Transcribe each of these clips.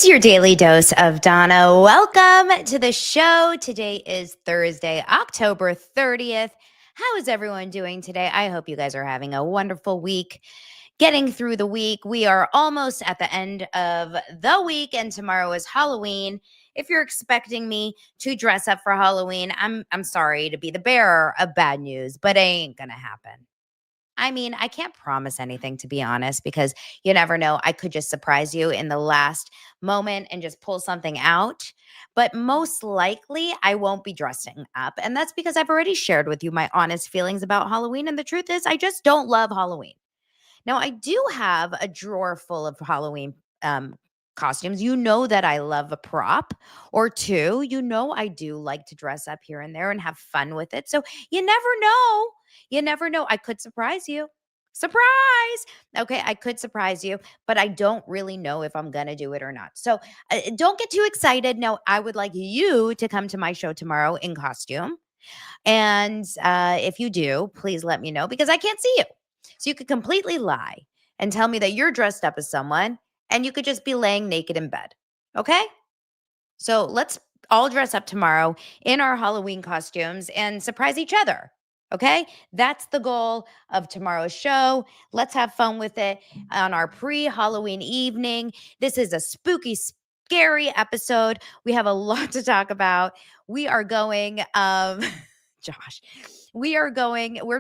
It's your daily dose of Donna. Welcome to the show. Today is Thursday, October 30th. How is everyone doing today? I hope you guys are having a wonderful week. Getting through the week. We are almost at the end of the week, and tomorrow is Halloween. If you're expecting me to dress up for Halloween, I'm sorry to be the bearer of bad news, but it ain't gonna happen. I mean, I can't promise anything, to be honest, because you never know. I could just surprise you in the last moment and just pull something out. But most likely, I won't be dressing up. And that's because I've already shared with you my honest feelings about Halloween. And the truth is, I just don't love Halloween. Now, I do have a drawer full of Halloween costumes. You know that I love a prop or two. You know I do like to dress up here and there and have fun with it. So you never know. You never know. I could surprise you. Surprise. Okay, I could surprise you, but I don't really know if I'm going to do it or not. So don't get too excited. No, I would like you to come to my show tomorrow in costume. And if you do, please let me know because I can't see you. So you could completely lie and tell me that you're dressed up as someone and you could just be laying naked in bed. Okay? So let's all dress up tomorrow in our Halloween costumes and surprise each other. Okay? That's the goal of tomorrow's show. Let's have fun with it on our pre-Halloween evening. This is a spooky, scary episode. We have a lot to talk about. We are going Josh, we're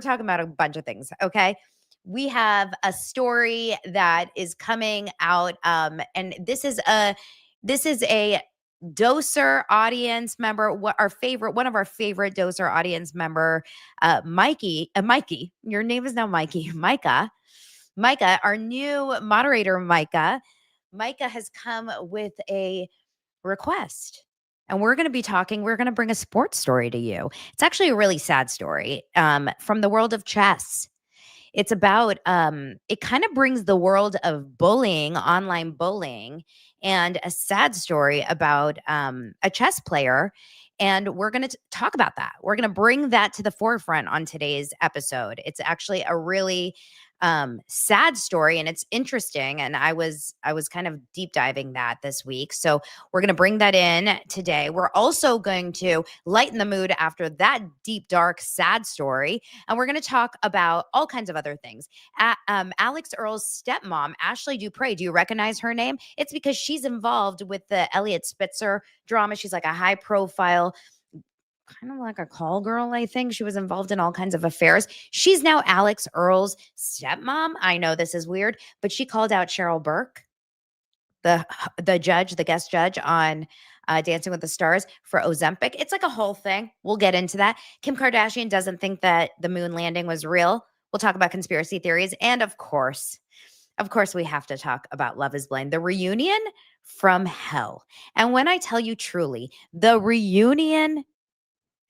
talking about a bunch of things, okay? We have a story that is coming out and this is a doser audience member, one of our favorite doser audience member, Mikey, your name is now Mikey, Micah, our new moderator, Micah has come with a request. And we're going to bring a sports story to you. It's actually a really sad story from the world of chess. It's about, it kind of brings the world of bullying, online bullying, and a sad story about a chess player. And we're going to talk about that. We're going to bring that to the forefront on today's episode. It's actually a really sad story and it's interesting. And I was kind of deep diving that this week. So we're going to bring that in today. We're also going to lighten the mood after that deep, dark, sad story. And we're going to talk about all kinds of other things. Alix Earle's stepmom, Ashley Dupre, do you recognize her name? It's because she's involved with the Elliot Spitzer drama. She's like a high profile, kind of like a call girl, I think. She was involved in all kinds of affairs. She's now Alix Earle's stepmom. I know this is weird, but she called out Cheryl Burke, the guest judge on Dancing with the Stars for Ozempic. It's like a whole thing. We'll get into that. Kim Kardashian doesn't think that the moon landing was real. We'll talk about conspiracy theories. And of course, we have to talk about Love is Blind, the reunion from hell. And when I tell you truly, the reunion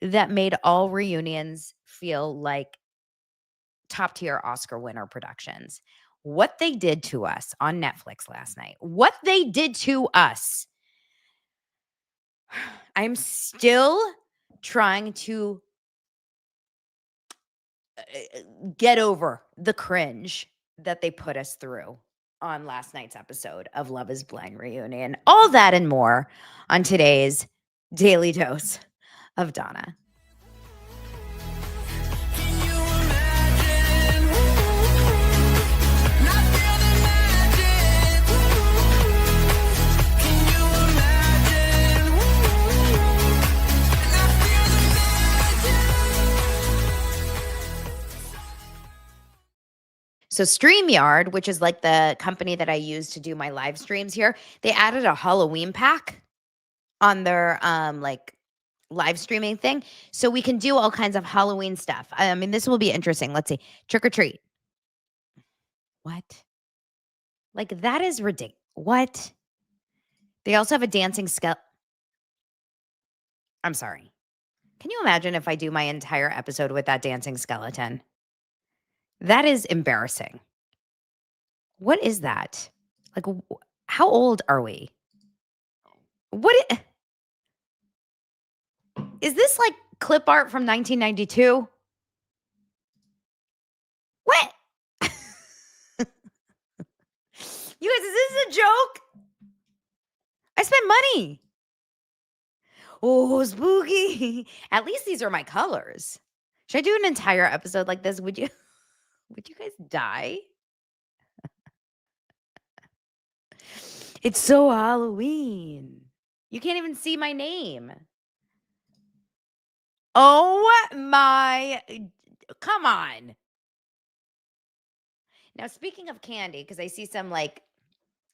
that made all reunions feel like top tier Oscar winner productions. What they did to us on Netflix last night, what they did to us. I'm still trying to get over the cringe that they put us through on last night's episode of Love is Blind Reunion. All that and more on today's Daily Dose of Donna. So StreamYard, which is like the company that I use to do my live streams here, they added a Halloween pack on their like live streaming thing. So we can do all kinds of Halloween stuff. I mean, this will be interesting. Let's see. Trick or treat. What? Like that is ridiculous. What? They also have a dancing skeleton. I'm sorry. Can you imagine if I do my entire episode with that dancing skeleton? That is embarrassing. What is that? Like, how old are we? Is this like clip art from 1992? What? You guys, is this a joke? I spent money. Oh, spooky. At least these are my colors. Should I do an entire episode like this? Would you would you guys die? It's so Halloween. You can't even see my name. Oh my, come on. Now, speaking of candy, because I see some like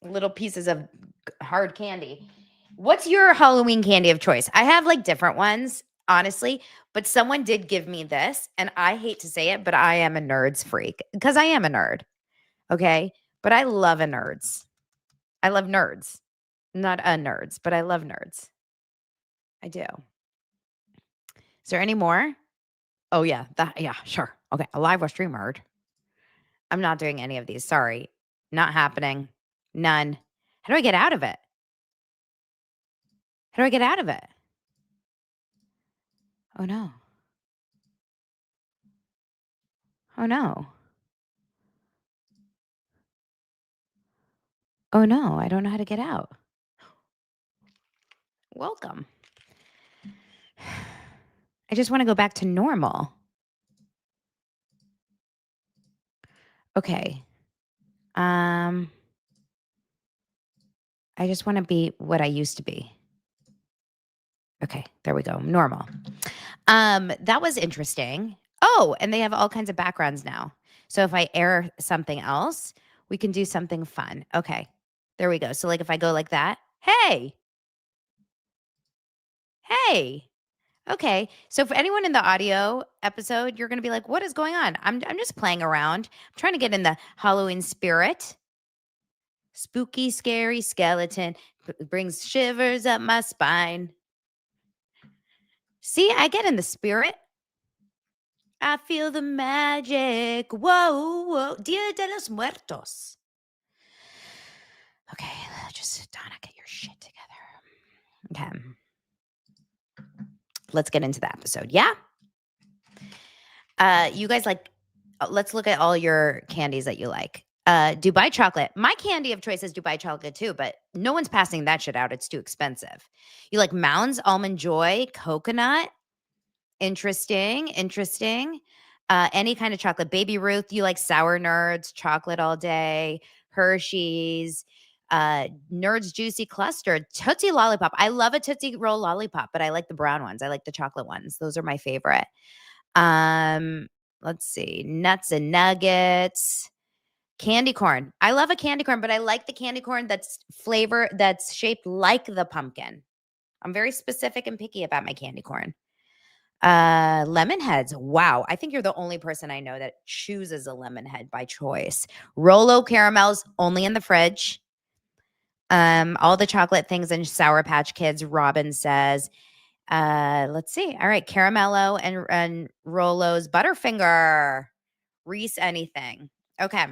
little pieces of hard candy. What's your Halloween candy of choice? I have like different ones, honestly, but someone did give me this, and I hate to say it, but I am a nerds freak because I am a nerd. Okay. But I love a nerds. I love nerds, not a nerds, but I love nerds. I do. Is there any more? Oh, yeah. Yeah, sure. Okay. A live or streamer. I'm not doing any of these. Sorry. Not happening. None. How do I get out of it? How do I get out of it? Oh, no. Oh, no. Oh, no. I don't know how to get out. Welcome. I just want to go back to normal. Okay. I just want to be what I used to be. Okay, there we go. Normal. That was interesting. Oh, and they have all kinds of backgrounds now. So if I air something else, we can do something fun. Okay. There we go. So like if I go like that, hey. Hey. Okay. So for anyone in the audio episode, you're going to be like, what is going on? I'm just playing around. I'm trying to get in the Halloween spirit. Spooky, scary skeleton brings shivers up my spine. See, I get in the spirit. I feel the magic. Whoa, whoa. Dia de los Muertos. Okay, just, Donna, get your shit together. Okay. Let's get into the episode. Yeah? You guys like, let's look at all your candies that you like. Dubai chocolate. My candy of choice is Dubai chocolate too, but no one's passing that shit out. It's too expensive. You like Mounds, Almond Joy, coconut. Interesting. Any kind of chocolate. Baby Ruth, you like Sour Nerds, chocolate all day, Hershey's, Nerds Juicy Cluster, Tootsie Lollipop. I love a Tootsie Roll lollipop, but I like the brown ones. I like the chocolate ones. Those are my favorite. Let's see. Nuts and Nuggets. Candy corn. I love a candy corn, but I like the candy corn that's shaped like the pumpkin. I'm very specific and picky about my candy corn. Lemon heads. Wow. I think you're the only person I know that chooses a lemon head by choice. Rolo caramels only in the fridge. All the chocolate things in Sour Patch Kids, Robin says. Let's see. All right. Caramello and Rolo's Butterfinger. Reese anything. Okay.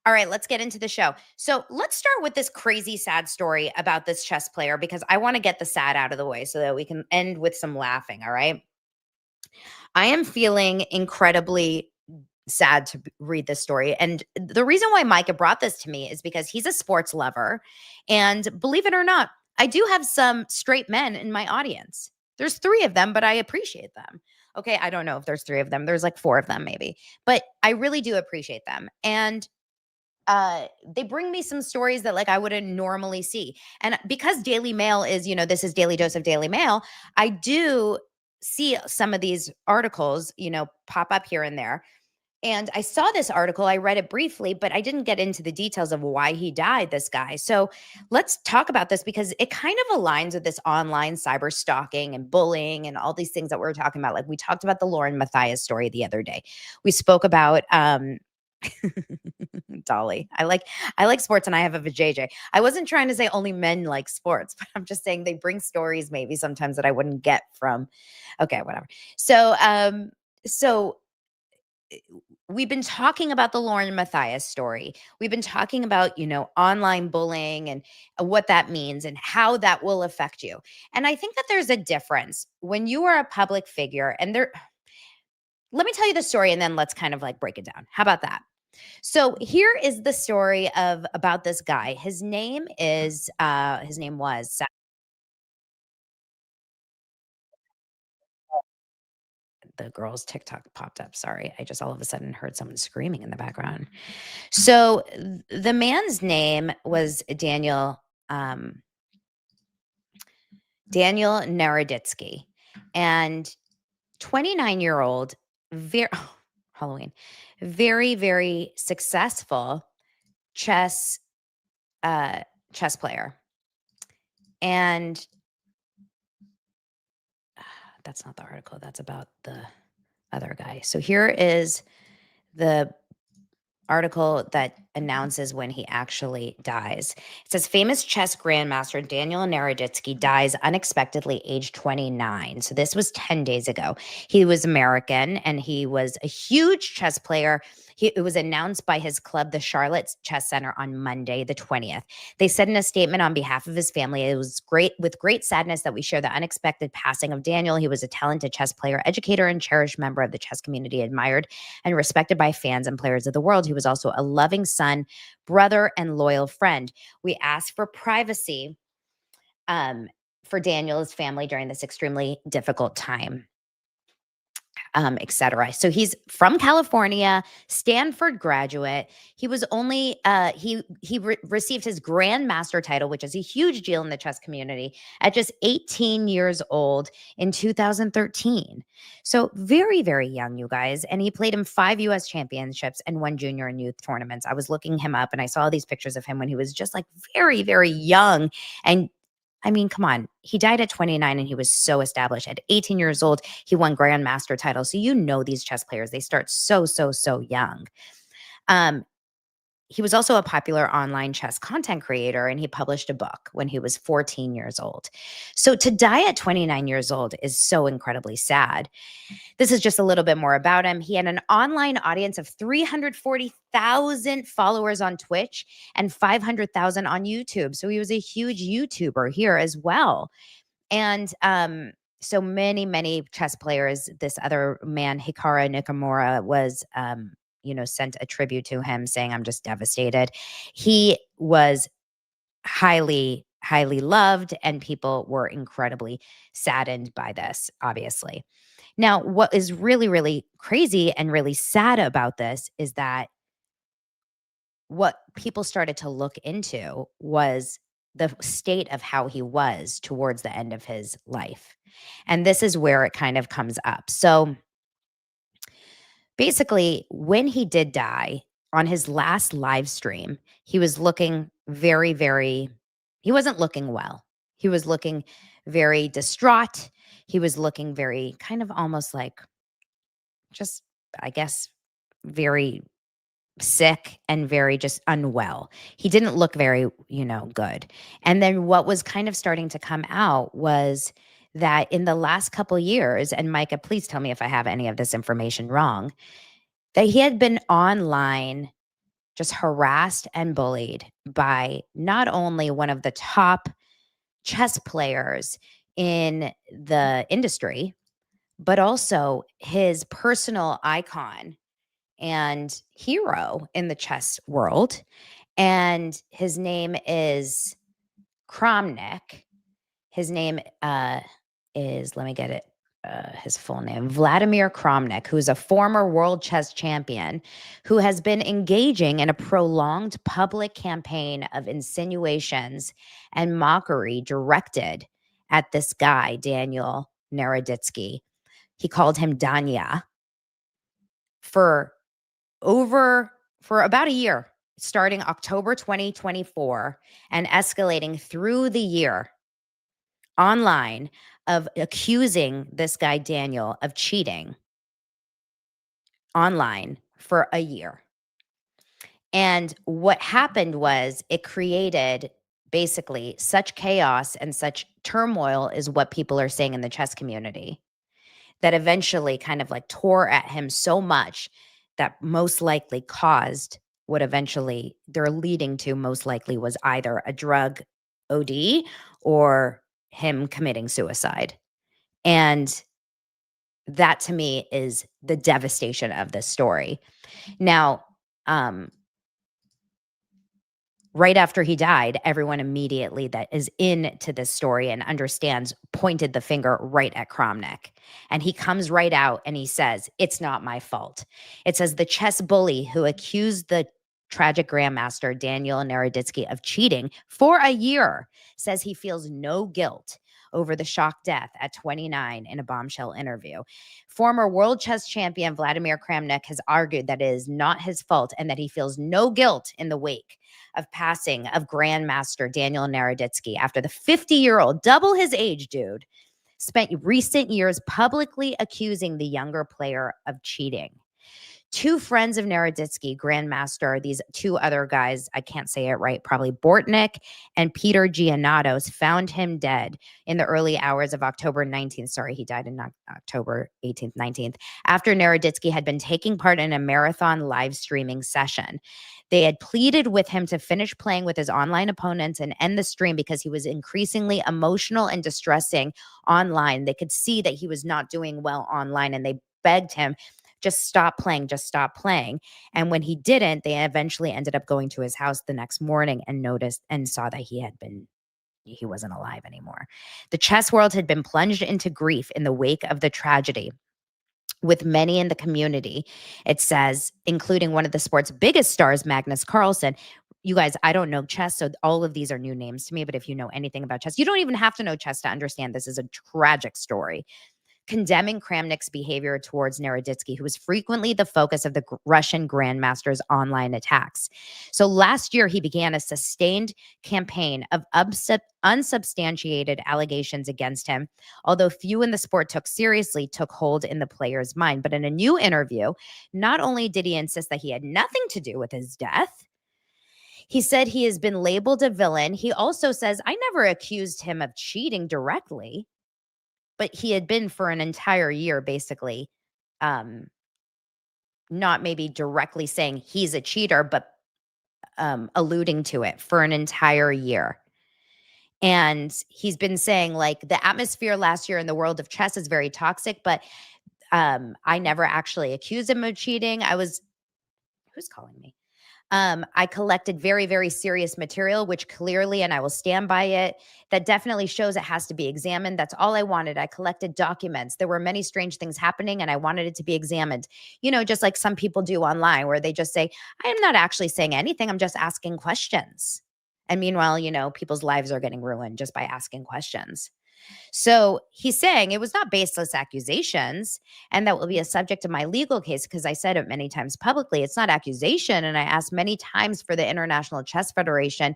All right, let's get into the show. So let's start with this crazy sad story about this chess player because I want to get the sad out of the way so that we can end with some laughing. All right. I am feeling incredibly sad to read this story. And the reason why Micah brought this to me is because he's a sports lover. And believe it or not, I do have some straight men in my audience. There's 3 of them, but I appreciate them. Okay, I don't know if there's 3 of them. There's like 4 of them maybe. But I really do appreciate them. And they bring me some stories that like I wouldn't normally see. And because Daily Mail is, this is Daily Dose of Daily Mail, I do see some of these articles, pop up here and there. And I saw this article, I read it briefly, but I didn't get into the details of why he died, this guy. So let's talk about this because it kind of aligns with this online cyber stalking and bullying and all these things that we're talking about. Like we talked about the Lauren Matthias story the other day. We spoke about Dolly. I like sports and I have a vajayjay. I wasn't trying to say only men like sports, but I'm just saying they bring stories maybe sometimes that I wouldn't get from. Okay, whatever. So we've been talking about the Lauren Matthias story. We've been talking about, online bullying and what that means and how that will affect you. And I think that there's a difference when you are a public figure and let me tell you the story and then let's kind of like break it down. How about that? So here is the story of about this guy. His name was the girl's TikTok popped up. Sorry. I just all of a sudden heard someone screaming in the background. So the man's name was Daniel Naroditsky. And 29-year-old, very Halloween, very, very successful chess chess player. And that's not the article. That's about the other guy. So here is the article that announces when he actually dies. It says famous chess grandmaster Daniel Naroditsky dies unexpectedly, aged 29. So this was 10 days ago. He was American and he was a huge chess player. It was announced by his club, the Charlotte Chess Center, on Monday, the 20th. They said in a statement on behalf of his family, it was with great sadness that we share the unexpected passing of Daniel. He was a talented chess player, educator, and cherished member of the chess community, admired and respected by fans and players of the world. He was also a loving son, brother, and loyal friend. We ask for privacy for Daniel's family during this extremely difficult time. Etc. So he's from California, Stanford graduate. He was only received his grandmaster title, which is a huge deal in the chess community, at just 18 years old in 2013. So very, very young, you guys. And he played in 5 U.S. championships and 1 junior and youth tournaments. I was looking him up and I saw these pictures of him when he was just like very, very young. And I mean, come on. He died at 29 and he was so established. At 18 years old, he won grandmaster titles. So you know these chess players, they start so, so, so young. He was also a popular online chess content creator and he published a book when he was 14 years old. So to die at 29 years old is so incredibly sad. This is just a little bit more about him. He had an online audience of 340,000 followers on Twitch and 500,000 on YouTube. So he was a huge YouTuber here as well. And so many, many chess players, this other man, Hikaru Nakamura, was sent a tribute to him saying, I'm just devastated. He was highly, highly loved and people were incredibly saddened by this, obviously. Now, what is really, really crazy and really sad about this is that what people started to look into was the state of how he was towards the end of his life. And this is where it kind of comes up. So basically, when he did die on his last live stream, he was looking very, very, he wasn't looking well. He was looking very distraught. He was looking very kind of almost like just, I guess, very sick and very just unwell. He didn't look very, good. And then what was kind of starting to come out was that in the last couple years, and Micah, please tell me if I have any of this information wrong, that he had been online just harassed and bullied by not only one of the top chess players in the industry, but also his personal icon and hero in the chess world. And his name is Kramnik. His name is, let me get it, his full name, Vladimir Kramnik, who's a former world chess champion who has been engaging in a prolonged public campaign of insinuations and mockery directed at this guy, Daniel Naroditsky. He called him Danya for about a year, starting October 2024 and escalating through the year online, of accusing this guy, Daniel, of cheating online for a year. And what happened was it created basically such chaos and such turmoil, is what people are saying in the chess community, that eventually kind of like tore at him so much that most likely caused what eventually they're leading to, most likely was either a drug OD or him committing suicide. And that to me is the devastation of this story. Now, Right after he died, everyone immediately that is into this story and understands pointed the finger right at Kramnik. And he comes right out and he says, "It's not my fault." It says the chess bully who accused the tragic grandmaster Daniel Naroditsky of cheating for a year says he feels no guilt over the shock death at 29 in a Bombshell interview. Former world chess champion Vladimir Kramnik has argued that it is not his fault and that he feels no guilt in the wake of passing of Grandmaster Daniel Naroditsky after the 50-year-old, double his age dude, spent recent years publicly accusing the younger player of cheating. Two friends of Naroditsky, Grandmaster, these two other guys, I can't say it right, probably Bortnik and Peter Giannatos, found him dead in the early hours of October 19th. Sorry, he died in October 18th, 19th, after Naroditsky had been taking part in a marathon live streaming session. They had pleaded with him to finish playing with his online opponents and end the stream because he was increasingly emotional and distressing online. They could see that he was not doing well online, and they begged him, just stop playing, just stop playing. And when he didn't, they eventually ended up going to his house the next morning and noticed and saw that he wasn't alive anymore. The chess world had been plunged into grief in the wake of the tragedy, with many in the community, it says, including one of the sport's biggest stars, Magnus Carlsen. You guys, I don't know chess, so all of these are new names to me, but if you know anything about chess, you don't even have to know chess to understand this is a tragic story, condemning Kramnik's behavior towards Naroditsky, who was frequently the focus of the Russian grandmaster's online attacks. So last year, he began a sustained campaign of unsubstantiated allegations against him, although few in the sport took hold in the player's mind. But in a new interview, not only did he insist that he had nothing to do with his death, he said he has been labeled a villain. He also says, "I never accused him of cheating directly." But he had been for an entire year, basically, um, not maybe directly saying he's a cheater, but alluding to it for an entire year. And he's been saying, like, the atmosphere last year in the world of chess is very toxic, but I never actually accused him of cheating. Who's calling me? I collected very, very serious material, which clearly, and I will stand by it, that definitely shows it has to be examined. That's all I wanted. I collected documents. There were many strange things happening, and I wanted it to be examined. Just like some people do online, where they just say, I am not actually saying anything. I'm just asking questions. And meanwhile, people's lives are getting ruined just by asking questions. So he's saying it was not baseless accusations, and that will be a subject of my legal case because I said it many times publicly. It's not accusation. And I asked many times for the International Chess Federation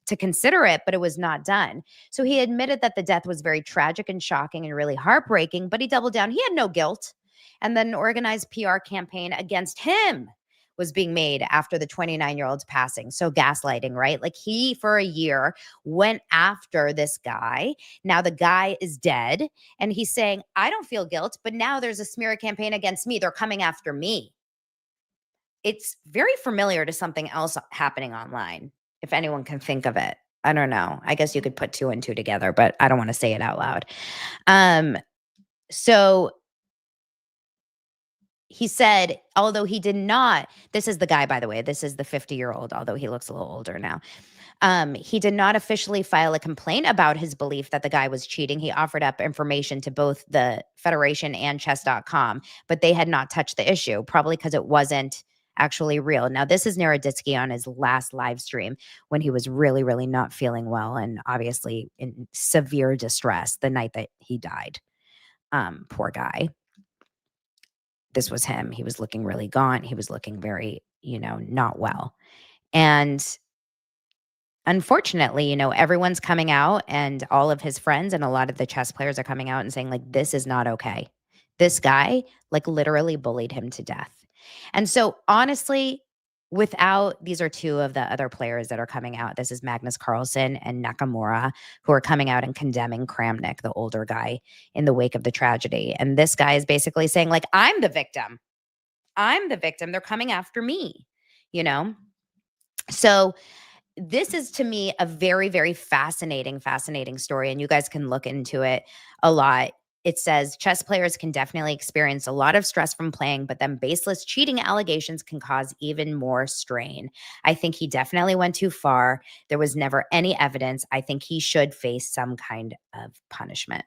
to consider it, but it was not done. So he admitted that the death was very tragic and shocking and really heartbreaking, but he doubled down. He had no guilt. And then an organized PR campaign against him was being made after the 29-year-old's passing. So gaslighting, right? Like he, for a year, went after this guy. Now the guy is dead. And he's saying, I don't feel guilt, but now there's a smear campaign against me. They're coming after me. It's very familiar to something else happening online, if anyone can think of it. I don't know. I guess you could put two and two together, but I don't want to say it out loud. So he said, although he did not, this is the guy, by the way, this is the 50-year-old, although he looks a little older now. He did not officially file a complaint about his belief that the guy was cheating. He offered up information to both the Federation and chess.com, but they had not touched the issue, probably because it wasn't actually real. Now, this is Naroditsky on his last live stream when he was really, really not feeling well and obviously in severe distress the night that he died. Poor guy. This was him. He was looking really gaunt. He was looking very, not well. And unfortunately, everyone's coming out, and all of his friends and a lot of the chess players are coming out and saying, like, this is not okay. This guy, like, literally bullied him to death. And so honestly, these are two of the other players that are coming out. This is Magnus Carlsen and Nakamura, who are coming out and condemning Kramnik, the older guy, in the wake of the tragedy. And this guy is basically saying, like, I'm the victim. I'm the victim. They're coming after me, So this is, to me, a very, very fascinating story. And you guys can look into it a lot. it says chess players can definitely experience a lot of stress from playing, but then baseless cheating allegations can cause even more strain. I think he definitely went too far. There was never any evidence. I think he should face some kind of punishment.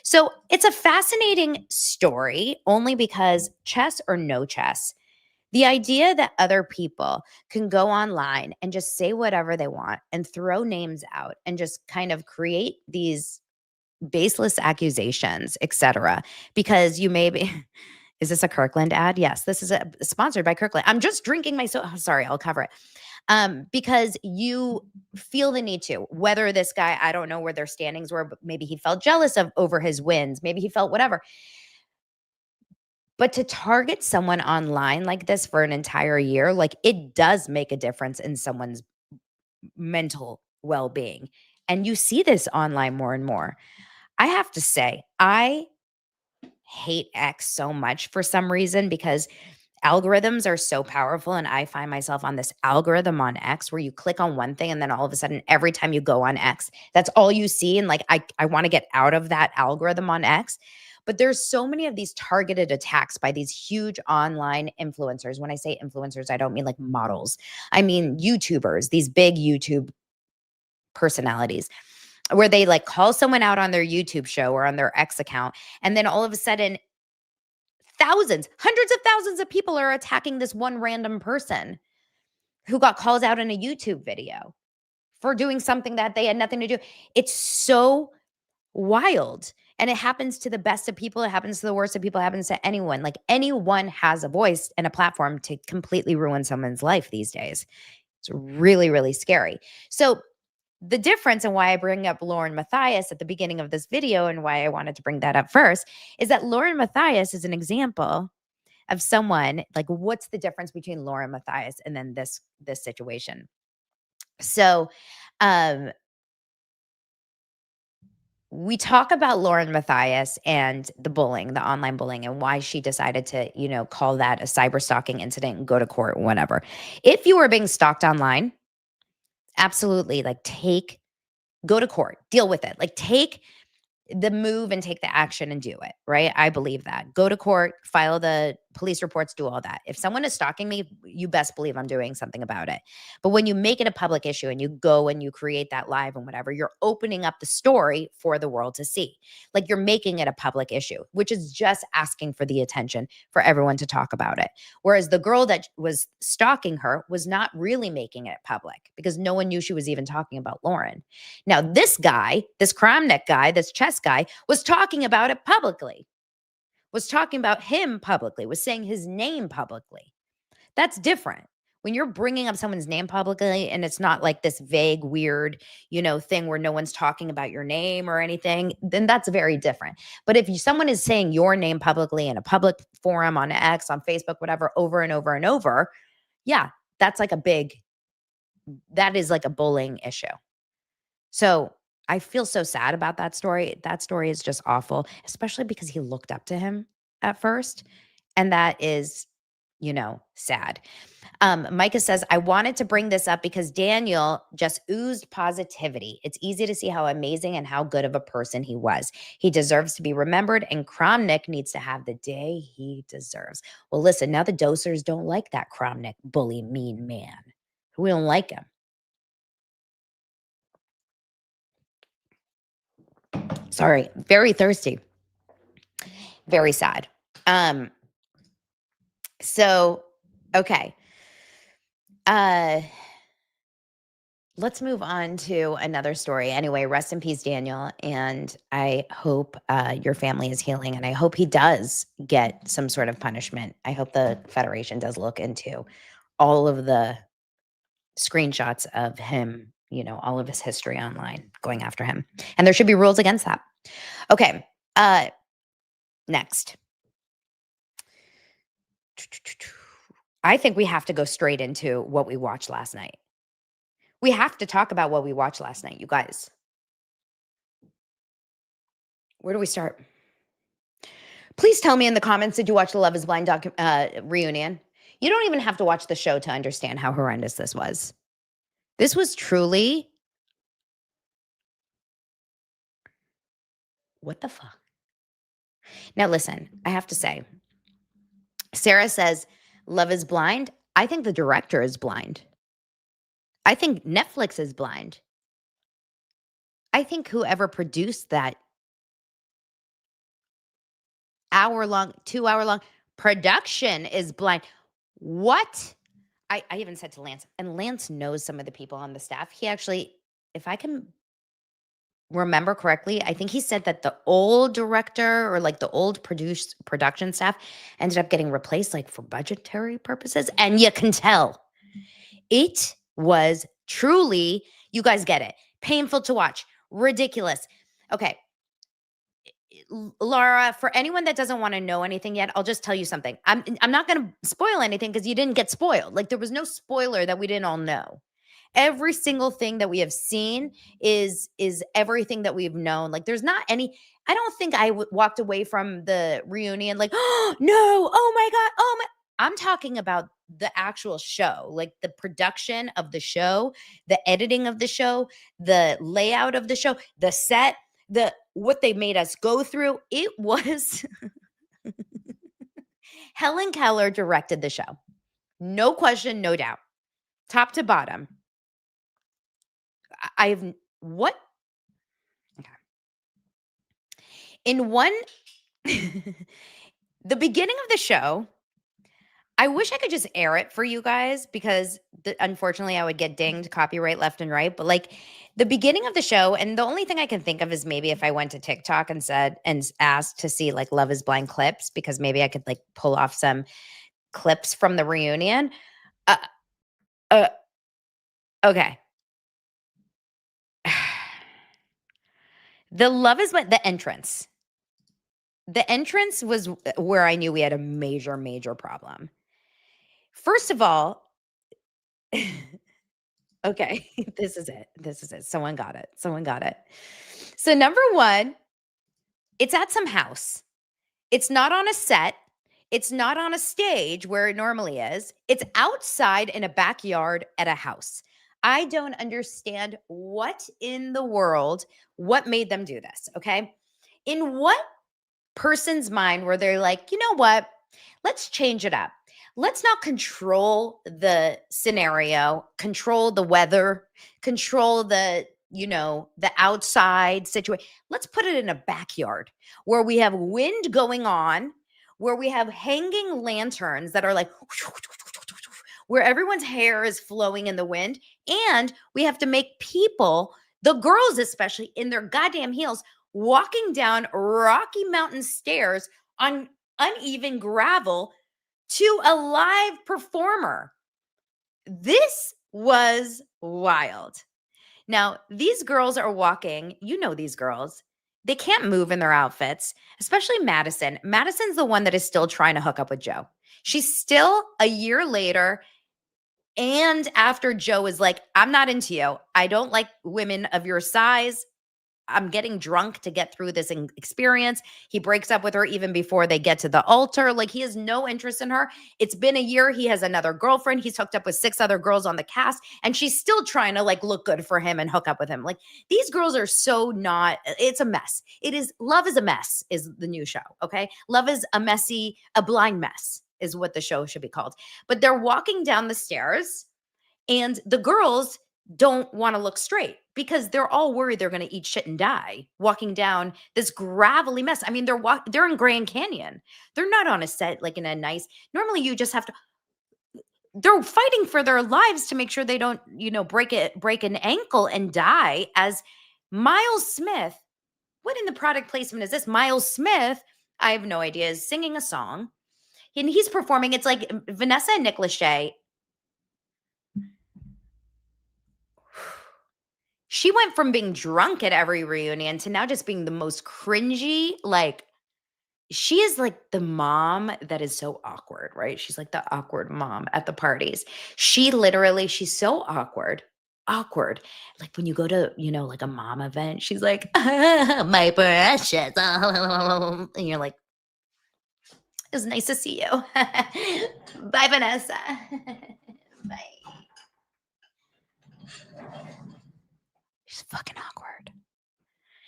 So it's a fascinating story only because chess or no chess, the idea that other people can go online and just say whatever they want and throw names out and just kind of create these baseless accusations, etc. Because you may be is this a Kirkland ad? Yes, this is sponsored by Kirkland. I'm just drinking my soda. Oh, sorry, I'll cover it. Because you feel the need to, whether this guy, I don't know where their standings were, but maybe he felt jealous of over his wins. Maybe he felt whatever. But to target someone online like this for an entire year, like it does make a difference in someone's mental well-being. And you see this online more and more. I have to say, I hate X so much for some reason because algorithms are so powerful. And I find myself on this algorithm on X where you click on one thing and then all of a sudden, every time you go on X, that's all you see. And like, I want to get out of that algorithm on X. But there's so many of these targeted attacks by these huge online influencers. When I say influencers, I don't mean like models. I mean YouTubers, these big YouTube personalities where they like call someone out on their YouTube show or on their X account. And then all of a sudden, thousands, hundreds of thousands of people are attacking this one random person who got called out in a YouTube video for doing something that they had nothing to do. It's so wild. And it happens to the best of people. It happens to the worst of people. It happens to anyone. Like anyone has a voice and a platform to completely ruin someone's life these days. It's really, really scary. So the difference and why I bring up Lauren Matthias at the beginning of this video and why I wanted to bring that up first is that Lauren Matthias is an example of someone like what's the difference between Lauren Matthias and then this situation. So we talk about Lauren Matthias and the bullying, the online bullying, and why she decided to, call that a cyber stalking incident and go to court, whatever. If you were being stalked online, absolutely, like go to court, deal with it. Like take the move and take the action and do it, right? I believe that. Go to court, file the police reports, do all that. If someone is stalking me, you best believe I'm doing something about it. But when you make it a public issue and you go and you create that live and whatever, you're opening up the story for the world to see. Like you're making it a public issue, which is just asking for the attention for everyone to talk about it. Whereas the girl that was stalking her was not really making it public because no one knew she was even talking about Lauren. Now, this guy, this Kramnik guy, this chess guy, was talking about it publicly, was talking about him publicly, was saying his name publicly. That's different. When you're bringing up someone's name publicly and it's not like this vague, weird, thing where no one's talking about your name or anything, then that's very different. But if someone is saying your name publicly in a public forum on X, on Facebook, whatever, over and over and over, yeah, that is like a bullying issue. So I feel so sad about that story. That story is just awful, especially because he looked up to him at first. And that is, sad. Micah says, I wanted to bring this up because Daniel just oozed positivity. It's easy to see how amazing and how good of a person he was. He deserves to be remembered, and Kramnik needs to have the day he deserves. Well, listen, now the dosers don't like that Kramnik bully mean man. We don't like him. Sorry, very thirsty. Very sad. So, okay. Let's move on to another story. Anyway, rest in peace, Daniel. And I hope your family is healing. And I hope he does get some sort of punishment. I hope the Federation does look into all of the screenshots of him, all of his history online going after him. And there should be rules against that. Okay. Next. I think we have to go straight into what we watched last night. We have to talk about what we watched last night, you guys. Where do we start? Please tell me in the comments, did you watch the Love is Blind reunion? You don't even have to watch the show to understand how horrendous this was. This was truly... What the fuck? Now, listen, I have to say, Sarah says, Love is blind. I think the director is blind. I think Netflix is blind. I think whoever produced that hour long, 2 hour long production is blind. What? I even said to Lance, and Lance knows some of the people on the staff. He actually, if I can remember correctly, I think he said that the old director or like the old production staff ended up getting replaced like for budgetary purposes. And you can tell it was truly, you guys get it, painful to watch, ridiculous. Okay. Laura, for anyone that doesn't want to know anything yet, I'll just tell you something. I'm not going to spoil anything because you didn't get spoiled. Like there was no spoiler that we didn't all know. Every single thing that we have seen is everything that we've known. Like there's not any. I don't think I walked away from the reunion like, oh no, oh my god, oh my. I'm talking about the actual show, like the production of the show, the editing of the show, the layout of the show, the set, the what they made us go through. It was Helen Keller directed the show. No question, no doubt. Top to bottom. I've what? Okay. In one the beginning of the show, I wish I could just air it for you guys because unfortunately I would get dinged copyright left and right. But like the beginning of the show, and the only thing I can think of is maybe if I went to TikTok and said and asked to see like Love is Blind clips, because maybe I could like pull off some clips from the reunion. Uh, uh, okay. The Love is Blind, the entrance. The entrance was where I knew we had a major, major problem. First of all, okay, this is it. This is it. Someone got it. Someone got it. So, number one, it's at some house. It's not on a set. It's not on a stage where it normally is. It's outside in a backyard at a house. I don't understand what in the world, what made them do this. Okay. In what person's mind where they're like, you know what? Let's change it up. Let's not control the scenario, control the weather, control the outside situation. Let's put it in a backyard where we have wind going on, where we have hanging lanterns that are like, where everyone's hair is flowing in the wind. And we have to make people, the girls especially, in their goddamn heels, walking down Rocky Mountain stairs on uneven gravel to a live performer. This was wild. Now, these girls are walking, you know these girls. They can't move in their outfits, especially Madison. Madison's the one that is still trying to hook up with Joe. She's still a year later. And after Joe is like, I'm not into you. I don't like women of your size. I'm getting drunk to get through this experience. He breaks up with her even before they get to the altar. Like he has no interest in her. It's been a year. He has another girlfriend. He's hooked up with 6 other girls on the cast, and she's still trying to like look good for him and hook up with him. Like these girls are so not, it's a mess. It is Love is a Mess is the new show. Okay. Love is a messy, a blind mess is what the show should be called. But they're walking down the stairs and the girls don't want to look straight because they're all worried they're going to eat shit and die walking down this gravelly mess. I mean, they're in Grand Canyon. They're not on a set like in a nice. Normally, you just have to. They're fighting for their lives to make sure they don't, break an ankle and die. As Miles Smith, what in the product placement is this? Miles Smith, I have no idea, is singing a song and he's performing. It's like Vanessa and Nick Lachey. She went from being drunk at every reunion to now just being the most cringy. Like, she is like the mom that is so awkward, right? She's like the awkward mom at the parties. She's so awkward. Awkward. Like when you go to, like a mom event, she's like, my precious. And you're like, it was nice to see you. Bye, Vanessa. Bye. She's fucking awkward.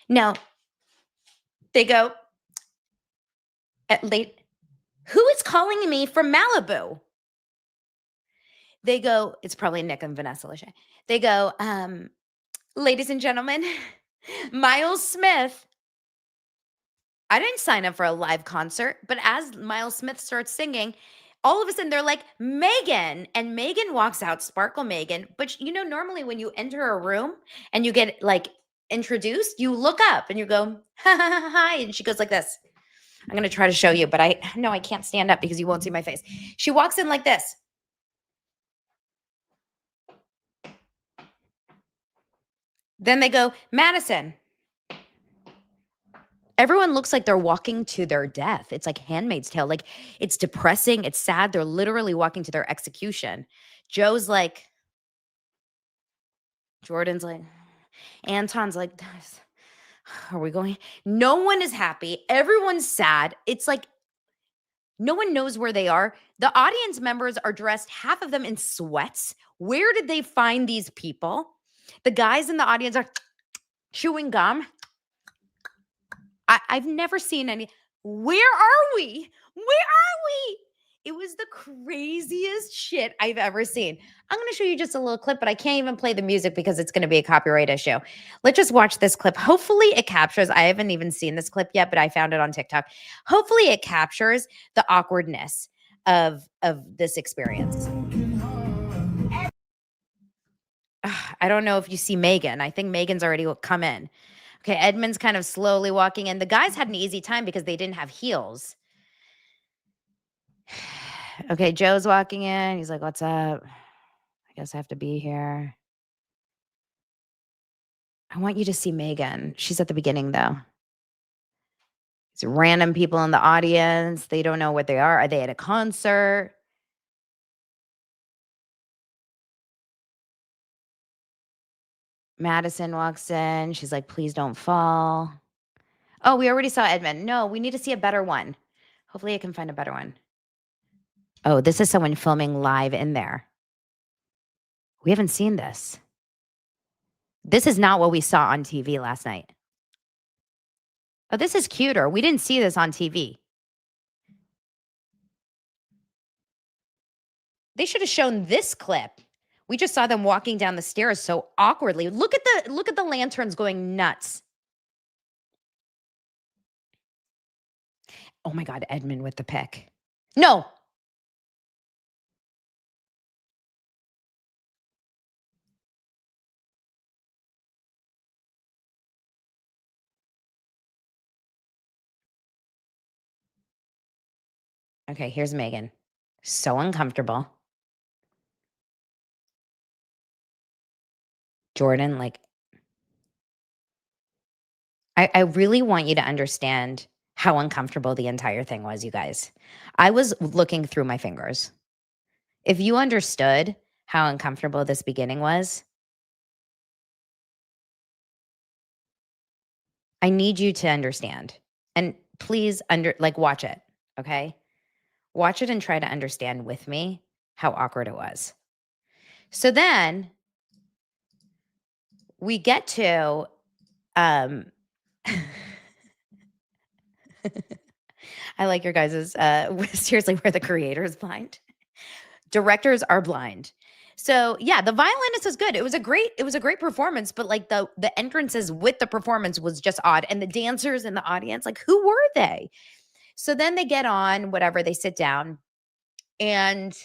Now, they go, at late. Who is calling me from Malibu? They go, it's probably Nick and Vanessa Lachey. They go, ladies and gentlemen, Miles Smith. I didn't sign up for a live concert, but as Miles Smith starts singing, all of a sudden they're like, Megan. And Megan walks out, Sparkle Megan. But normally when you enter a room and you get like introduced, you look up and you go, hi. And she goes like this. I'm going to try to show you, but I can't stand up because you won't see my face. She walks in like this. Then they go, Madison. Everyone looks like they're walking to their death. It's like Handmaid's Tale. Like, it's depressing. It's sad. They're literally walking to their execution. Joe's like, Jordan's like, Anton's like, are we going? No one is happy. Everyone's sad. It's like no one knows where they are. The audience members are dressed, half of them in sweats. Where did they find these people? The guys in the audience are chewing gum. I've never seen any. Where are we? Where are we? It was the craziest shit I've ever seen. I'm going to show you just a little clip, but I can't even play the music because it's going to be a copyright issue. Let's just watch this clip. Hopefully it captures, I haven't even seen this clip yet, but I found it on TikTok. Hopefully it captures the awkwardness of this experience. I don't know if you see Megan. I think Megan's already come in. Okay, Edmund's kind of slowly walking in. The guys had an easy time because they didn't have heels. Okay, Joe's walking in. He's like, what's up? I guess I have to be here. I want you to see Megan. She's at the beginning, though. It's random people in the audience. They don't know what they are. Are they at a concert? Madison walks in. She's like, please don't fall. Oh, we already saw Edmund. No, we need to see a better one. Hopefully I can find a better one. Oh, this is someone filming live in there. We haven't seen this. This is not what we saw on TV last night. Oh, this is cuter. We didn't see this on TV. They should have shown this clip. We just saw them walking down the stairs so awkwardly. Look at the lanterns going nuts. Oh my God, Edmund with the pick. No. Okay, here's Megan. So uncomfortable. Jordan, like, I really want you to understand how uncomfortable the entire thing was, you guys. I was looking through my fingers. If you understood how uncomfortable this beginning was, I need you to understand. And please watch it, okay? Watch it and try to understand with me how awkward it was. So then we get to I like your guys's seriously, where the creator is blind. Directors are blind. So yeah, the violinist was good. It was a great performance, but like the entrances with the performance was just odd. And the dancers in the audience, like, who were they? So then they get on, whatever, they sit down, and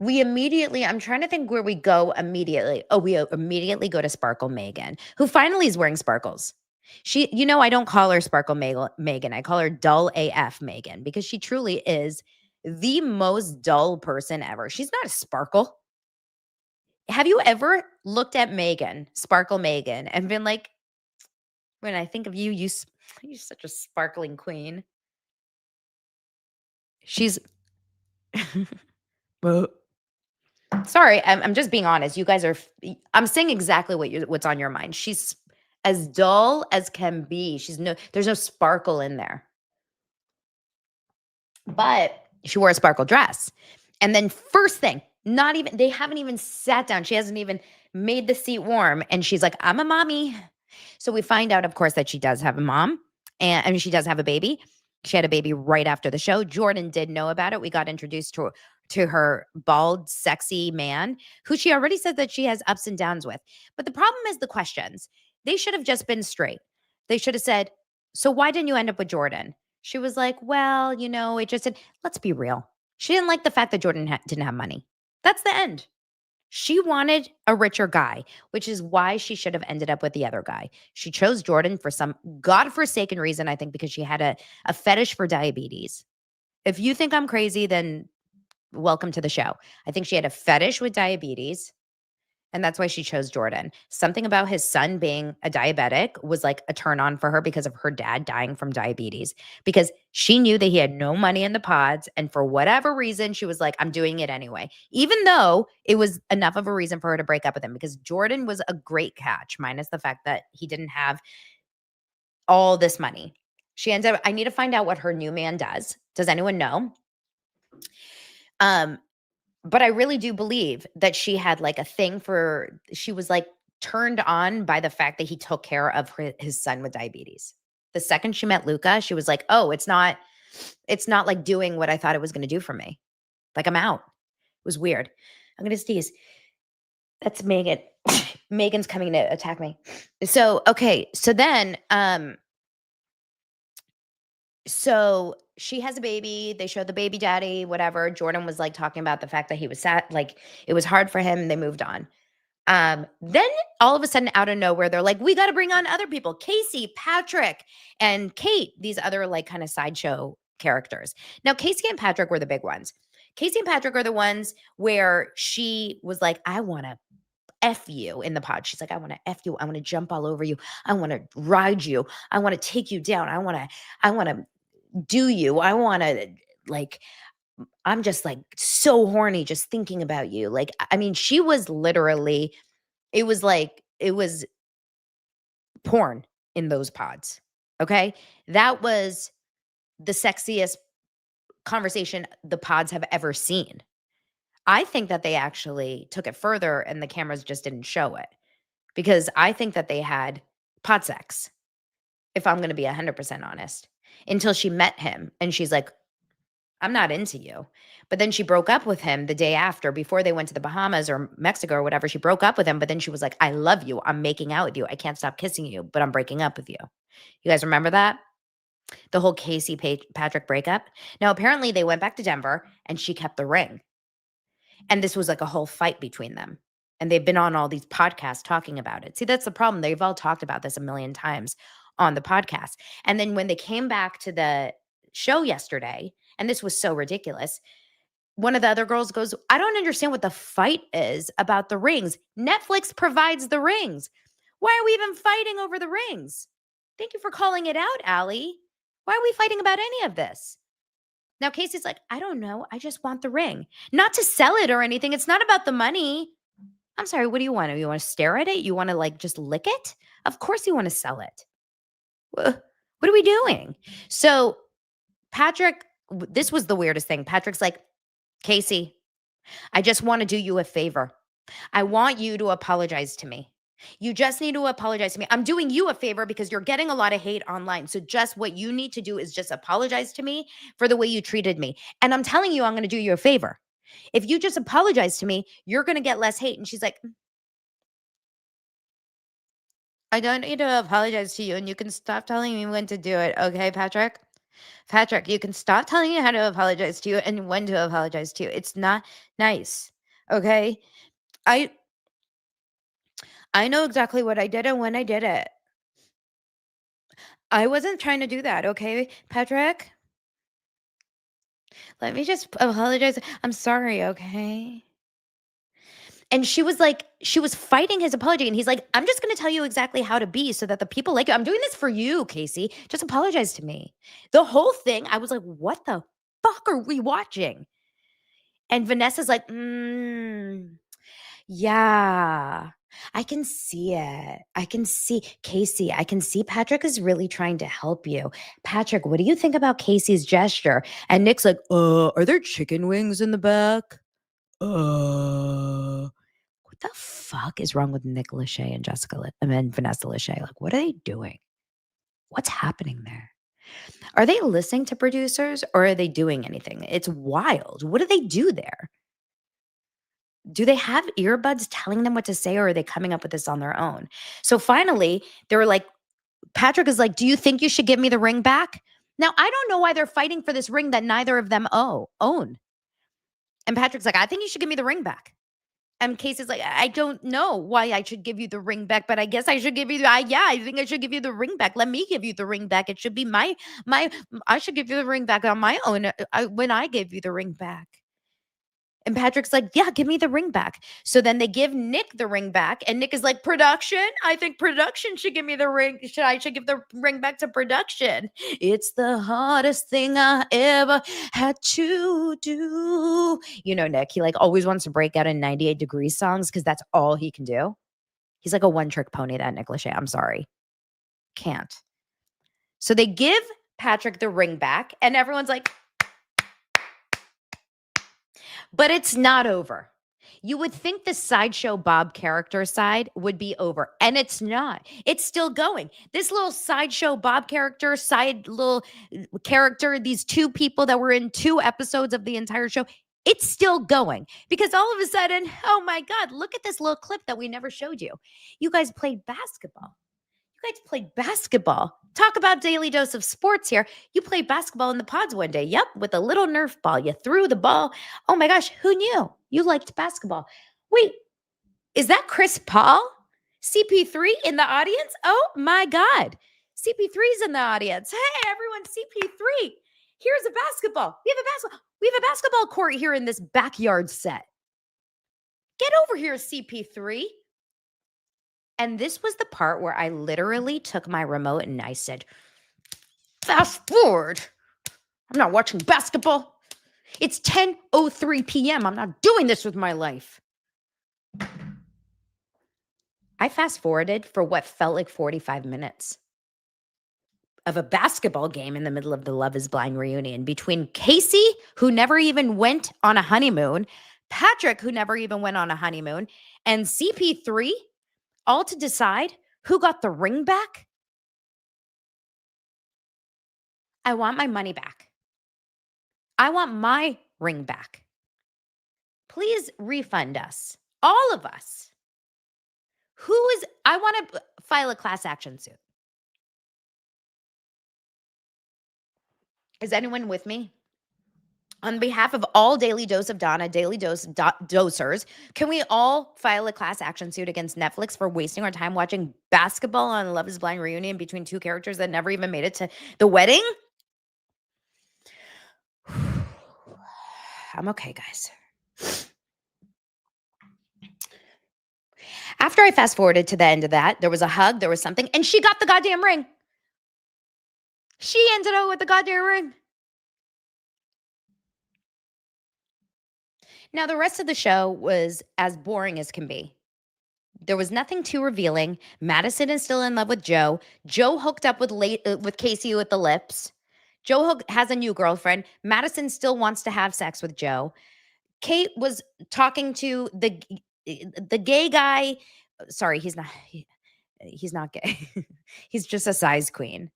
I'm trying to think where we go immediately. Oh, we immediately go to Sparkle Megan, who finally is wearing sparkles. I don't call her Sparkle Megan. I call her Dull AF Megan because she truly is the most dull person ever. She's not a sparkle. Have you ever looked at Megan, Sparkle Megan, and been like, when I think of you, you're such a sparkling queen. She's sorry, I'm just being honest. You guys I'm saying exactly what's on your mind. She's as dull as can be. There's no sparkle in there. But she wore a sparkle dress. And then first thing, they haven't even sat down. She hasn't even made the seat warm. And she's like, I'm a mommy. So we find out, of course, that she does have a mom. And she does have a baby. She had a baby right after the show. Jordan did know about it. We got introduced to her bald, sexy man, who she already said that she has ups and downs with. But the problem is the questions. They should have just been straight. They should have said, so why didn't you end up with Jordan? She was like, well, it just said, let's be real. She didn't like the fact that Jordan didn't have money. That's the end. She wanted a richer guy, which is why she should have ended up with the other guy. She chose Jordan for some godforsaken reason, I think, because she had a fetish for diabetes. If you think I'm crazy, then welcome to the show. I think she had a fetish with diabetes, and that's why she chose Jordan. Something about his son being a diabetic was like a turn on for her because of her dad dying from diabetes, because she knew that he had no money in the pods. And for whatever reason, she was like, I'm doing it anyway, even though it was enough of a reason for her to break up with him, because Jordan was a great catch, minus the fact that he didn't have all this money. She ends up, I need to find out what her new man does. Does anyone know? But I really do believe that she had like a thing she was like turned on by the fact that he took care of his son with diabetes. The second she met Luca, she was like, oh, it's not like doing what I thought it was going to do for me. Like, I'm out. It was weird. I'm going to sneeze. That's Megan. Megan's coming to attack me. So, okay. So then, so she has a baby. They show the baby daddy, whatever. Jordan was like talking about the fact that he was sad, like it was hard for him. And they moved on. Then all of a sudden, out of nowhere, they're like, we got to bring on other people. Casey, Patrick, and Kate, these other like kind of sideshow characters. Now, Casey and Patrick were the big ones. Casey and Patrick are the ones where she was like, I want to F you in the pod. She's like, I want to F you. I want to jump all over you. I want to ride you. I want to take you down. I want to do you. I want to like, I'm just like so horny just thinking about you. Like, I mean, she was literally, it was porn in those pods. Okay. That was the sexiest conversation the pods have ever seen. I think that they actually took it further and the cameras just didn't show it, because I think that they had pod sex, if I'm going to be 100% honest, until she met him and she's like, I'm not into you. But then she broke up with him the day after, before they went to the Bahamas or Mexico or whatever. She broke up with him, but then she was like, I love you. I'm making out with you. I can't stop kissing you, but I'm breaking up with you. You guys remember that? The whole Casey Patrick breakup? Now, apparently they went back to Denver and she kept the ring. And this was like a whole fight between them. And they've been on all these podcasts talking about it. See, that's the problem. They've all talked about this a million times on the podcast. And then when they came back to the show yesterday, and this was so ridiculous, one of the other girls goes, I don't understand what the fight is about the rings. Netflix provides the rings. Why are we even fighting over the rings? Thank you for calling it out, Allie. Why are we fighting about any of this? Now, Casey's like, I don't know. I just want the ring. Not to sell it or anything. It's not about the money. I'm sorry. What do you want? You want to stare at it? You want to like just lick it? Of course you want to sell it. What are we doing? So Patrick, this was the weirdest thing. Patrick's like, Casey, I just want to do you a favor. I want you to apologize to me. You just need to apologize to me. I'm doing you a favor because you're getting a lot of hate online. So just what you need to do is just apologize to me for the way you treated me. And I'm telling you, I'm going to do you a favor. If you just apologize to me, you're going to get less hate. And she's like, I don't need to apologize to you. And you can stop telling me when to do it. Okay, Patrick? Patrick, you can stop telling me how to apologize to you and when to apologize to you. It's not nice. Okay? I know exactly what I did and when I did it. I wasn't trying to do that, okay, Patrick? Let me just apologize. I'm sorry, okay? And she was like, she was fighting his apology. And he's like, I'm just going to tell you exactly how to be so that the people like you. I'm doing this for you, Casey. Just apologize to me. The whole thing, I was like, what the fuck are we watching? And Vanessa's like, yeah, I can see it. I can see Casey. I can see Patrick is really trying to help you. Patrick, what do you think about Casey's gesture? And Nick's like, are there chicken wings in the back? What the fuck is wrong with Nick Lachey and Vanessa Lachey? Like, what are they doing? What's happening there? Are they listening to producers or are they doing anything? It's wild. What do they do there? Do they have earbuds telling them what to say, or are they coming up with this on their own? So finally, they were like, Patrick is like, "Do you think you should give me the ring back?" Now, I don't know why they're fighting for this ring that neither of them own. And Patrick's like, "I think you should give me the ring back." And Casey's like, "I don't know why I should give you the ring back, but I guess I should give you yeah, I think I should give you the ring back. Let me give you the ring back. It should be my I should give you the ring back on my own when I give you the ring back." And Patrick's like, "Yeah, give me the ring back." So then they give Nick the ring back, and Nick is like, "Production? I think production should give me the ring. I should give the ring back to production. It's the hardest thing I ever had to do." You know, Nick, he like always wants to break out in 98 Degrees songs because that's all he can do. He's like a one-trick pony, that Nick Lachey. I'm sorry. Can't. So they give Patrick the ring back, and everyone's like, but it's not over. You would think the Sideshow Bob character side would be over, and it's not. It's still going. This little Sideshow Bob character, these two people that were in 2 episodes of the entire show, it's still going because all of a sudden, oh my God, look at this little clip that we never showed you. You guys played basketball. You guys played basketball. Talk about daily dose of sports here. You played basketball in the pods one day. Yep, with a little Nerf ball. You threw the ball. Oh my gosh, who knew? You liked basketball. Wait, is that Chris Paul? CP3 in the audience? Oh my God. CP3's in the audience. Hey, everyone, CP3. Here's a basketball. We have a basketball court here in this backyard set. Get over here, CP3. And this was the part where I literally took my remote and I said, "Fast forward. I'm not watching basketball. It's 10:03 p.m. I'm not doing this with my life." I fast forwarded for what felt like 45 minutes of a basketball game in the middle of the Love is Blind reunion between Casey, who never even went on a honeymoon, Patrick, who never even went on a honeymoon, and CP3, all to decide who got the ring back. I want my money back. I want my ring back. Please refund us, all of us. I want to file a class action suit. Is anyone with me? On behalf of all Daily Dose of Donna, Daily Dose dosers, can we all file a class action suit against Netflix for wasting our time watching basketball on Love is Blind reunion between 2 characters that never even made it to the wedding? I'm okay, guys. After I fast forwarded to the end of that, there was a hug, there was something, and she got the goddamn ring. She ended up with the goddamn ring. Now, the rest of the show was as boring as can be. There was nothing too revealing. Madison is still in love with Joe. Joe hooked up with Casey with the lips. Joe has a new girlfriend. Madison still wants to have sex with Joe. Kate was talking to the gay guy. Sorry, he's not gay. He's just a size queen.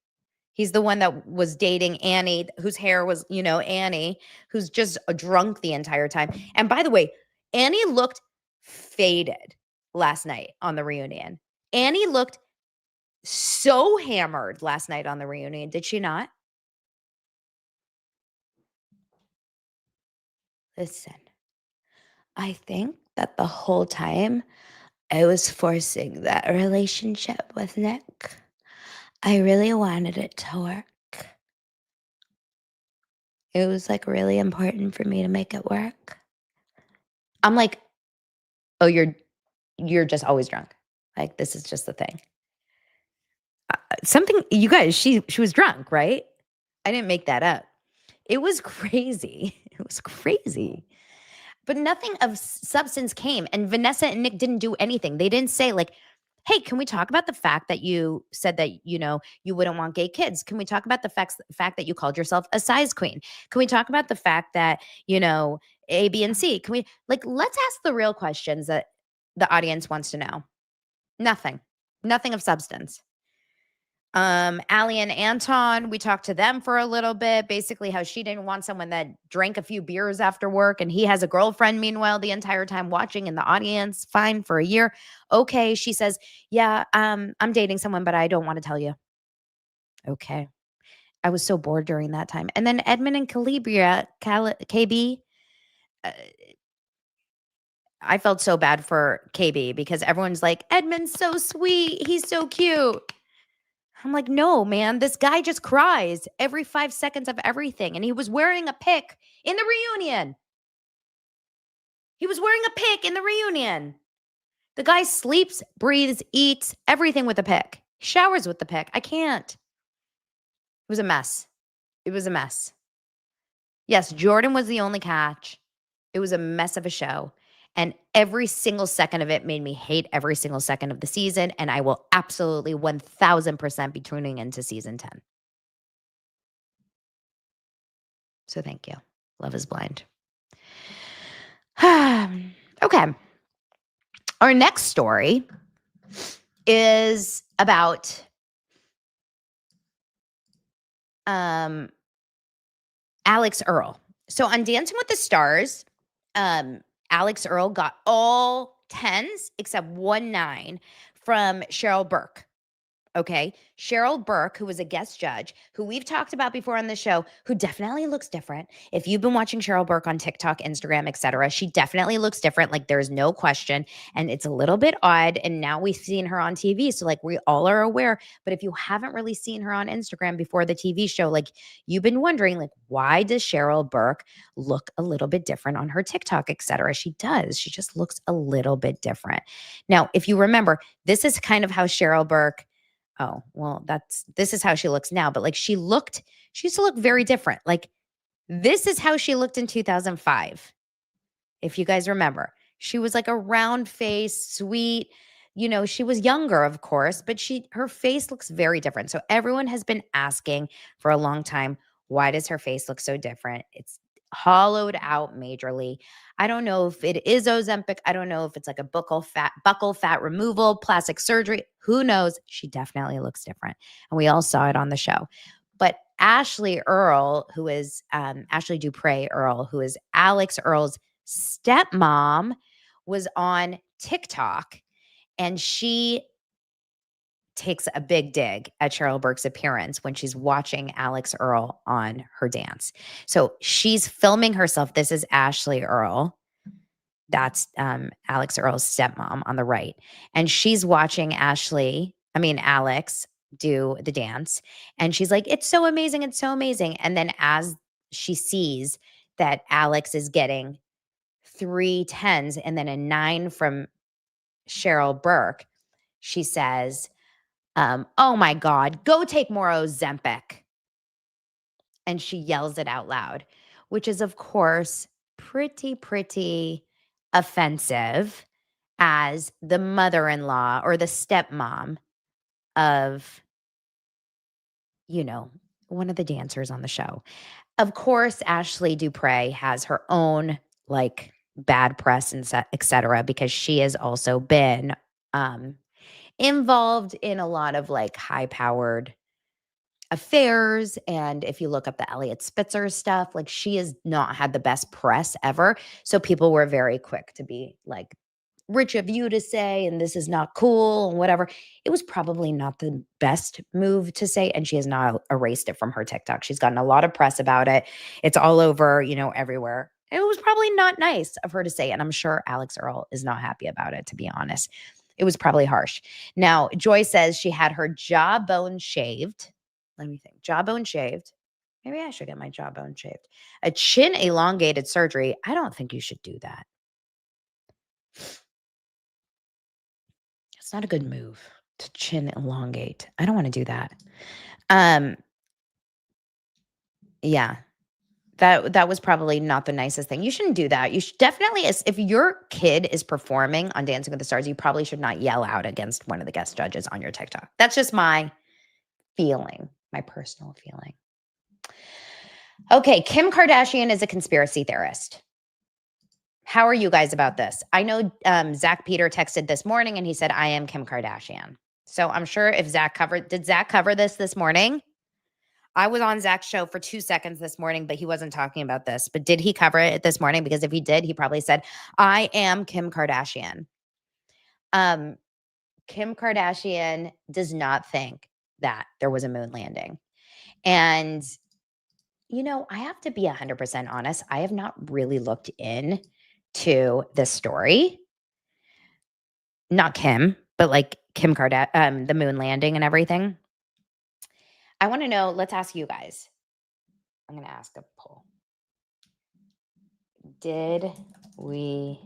He's the one that was dating Annie, whose hair was, Annie, who's just drunk the entire time. And by the way, Annie looked faded last night on the reunion. Annie looked so hammered last night on the reunion. Did she not? Listen, I think that the whole time I was forcing that relationship with Nick, I really wanted it to work. It was like really important for me to make it work. I'm like, "Oh, you're just always drunk. Like, this is just the thing." Something, you guys, she was drunk, right? I didn't make that up. It was crazy. It was crazy. But nothing of substance came, and Vanessa and Nick didn't do anything. They didn't say like, "Hey, can we talk about the fact that you said that, you wouldn't want gay kids? Can we talk about the fact that you called yourself a size queen? Can we talk about the fact that, A, B, and C? Can we, let's ask the real questions that the audience wants to know." Nothing. Nothing of substance. Allie and Anton, we talked to them for a little bit, basically how she didn't want someone that drank a few beers after work, and he has a girlfriend meanwhile the entire time watching in the audience. Fine, for a year. Okay, she says, yeah, I'm dating someone, but I don't want to tell you. Okay. I was so bored during that time. And then Edmund and KB, uh, I felt so bad for KB because everyone's like, Edmund's so sweet. He's so cute. I'm like, no, man, this guy just cries every 5 seconds of everything. And he was wearing a pic in the reunion. He was wearing a pic in the reunion. The guy sleeps, breathes, eats, everything with a pic. Showers with the pic. I can't. It was a mess. It was a mess. Yes, Jordan was the only catch. It was a mess of a show. And every single second of it made me hate every single second of the season. And I will absolutely 1000% be tuning into season 10. So thank you. Love is blind. Okay. Our next story is about Alix Earle. So on Dancing with the Stars, Alix Earle got all 10s except 1 9 from Cheryl Burke. Okay. Cheryl Burke, who was a guest judge, who we've talked about before on the show, who definitely looks different. If you've been watching Cheryl Burke on TikTok, Instagram, etc., she definitely looks different. Like there's no question. And it's a little bit odd. And now we've seen her on TV. So like we all are aware. But if you haven't really seen her on Instagram before the TV show, like you've been wondering, like, why does Cheryl Burke look a little bit different on her TikTok, etc.? She does. She just looks a little bit different. Now, if you remember, this is kind of how Cheryl Burke, oh, well, this is how she looks now. But like she used to look very different. Like this is how she looked in 2005. If you guys remember, she was like a round face, sweet, she was younger, of course, but her face looks very different. So everyone has been asking for a long time, why does her face look so different? It's hollowed out majorly. I don't know if it is Ozempic. I don't know if it's like a buccal fat removal, plastic surgery. Who knows? She definitely looks different. And we all saw it on the show. But Ashley Earle, who is Ashley Dupre Earle, who is Alix Earle's stepmom, was on TikTok, and she takes a big dig at Cheryl Burke's appearance when she's watching Alix Earle on her dance. So she's filming herself. This is Ashley Earle. That's Alix Earle's stepmom on the right. And she's watching Alix do the dance. And she's like, it's so amazing. It's so amazing. And then as she sees that Alix is getting 3 10s and then a 9 from Cheryl Burke, she says, oh my God, go take more Ozempic. And she yells it out loud, which is, of course, pretty offensive as the mother-in-law or the stepmom of, one of the dancers on the show. Of course, Ashley Dupre has her own like bad press and et cetera, because she has also been involved in a lot of like high-powered affairs. And if you look up the Elliot Spitzer stuff, like she has not had the best press ever. So people were very quick to be like, rich of you to say, and this is not cool and whatever. It was probably not the best move to say. And she has not erased it from her TikTok. She's gotten a lot of press about it. It's all over, everywhere. It was probably not nice of her to say. And I'm sure Alix Earle is not happy about it, to be honest. It was probably harsh. Now, Joy says she had her jawbone shaved. Let me think. Jawbone shaved. Maybe I should get my jawbone shaved. A chin elongated surgery. I don't think you should do that. It's not a good move to chin elongate. I don't want to do that. Yeah. That was probably not the nicest thing. You shouldn't do that. You should definitely, if your kid is performing on Dancing with the Stars, you probably should not yell out against one of the guest judges on your TikTok. That's just my feeling, my personal feeling. Okay, Kim Kardashian is a conspiracy theorist. How are you guys about this? I know Zach Peter texted this morning and he said, I am Kim Kardashian. So I'm sure if did Zach cover this morning? I was on Zach's show for 2 seconds this morning, but he wasn't talking about this. But did he cover it this morning? Because if he did, he probably said, I am Kim Kardashian. Um, Kim Kardashian does not think that there was a moon landing. And, I have to be 100% honest. I have not really looked into this story. Not Kim, but like Kim Kardashian, the moon landing and everything. I want to know, let's ask you guys. I'm going to ask a poll. Did we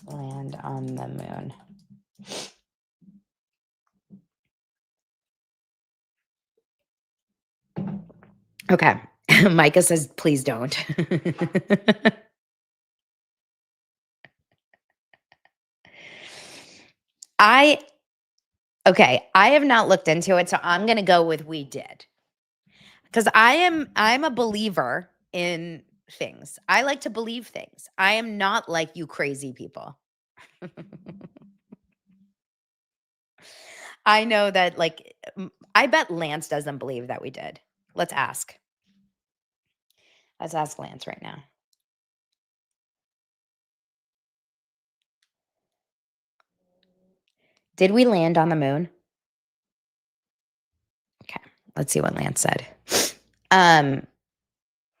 land on the moon? Okay. Micah says, please don't. I have not looked into it, so I'm going to go with we did. Because I'm a believer in things. I like to believe things. I am not like you crazy people. I know that, like, I bet Lance doesn't believe that we did. Let's ask. Let's ask Lance right now. Did we land on the moon? Okay, let's see what Lance said.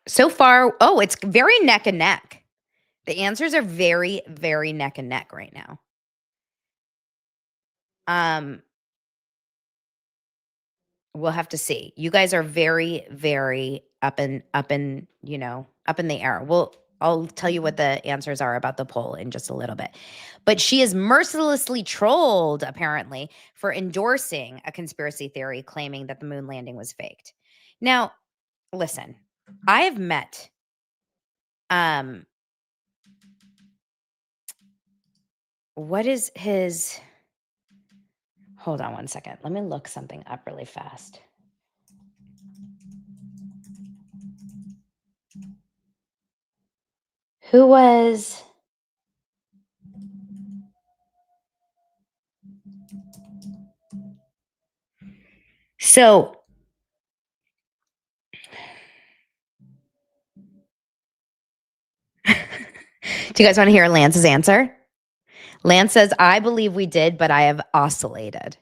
So far, it's very neck and neck. The answers are very, very neck and neck right now. We'll have to see. You guys are very, very up in the air. I'll tell you what the answers are about the poll in just a little bit. But she is mercilessly trolled, apparently, for endorsing a conspiracy theory claiming that the moon landing was faked. Now, listen, I have met what is his hold on one second. Let me look something up really fast. Who was so do you guys want to hear Lance's answer? Lance says, I believe we did, but I have oscillated.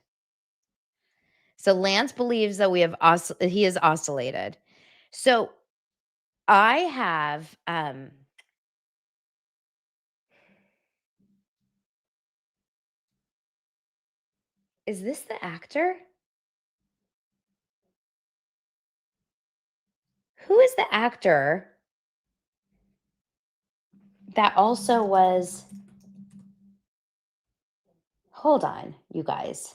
So Lance believes that he has oscillated. So I have is this the actor? Who is the actor that also was Hold on, you guys.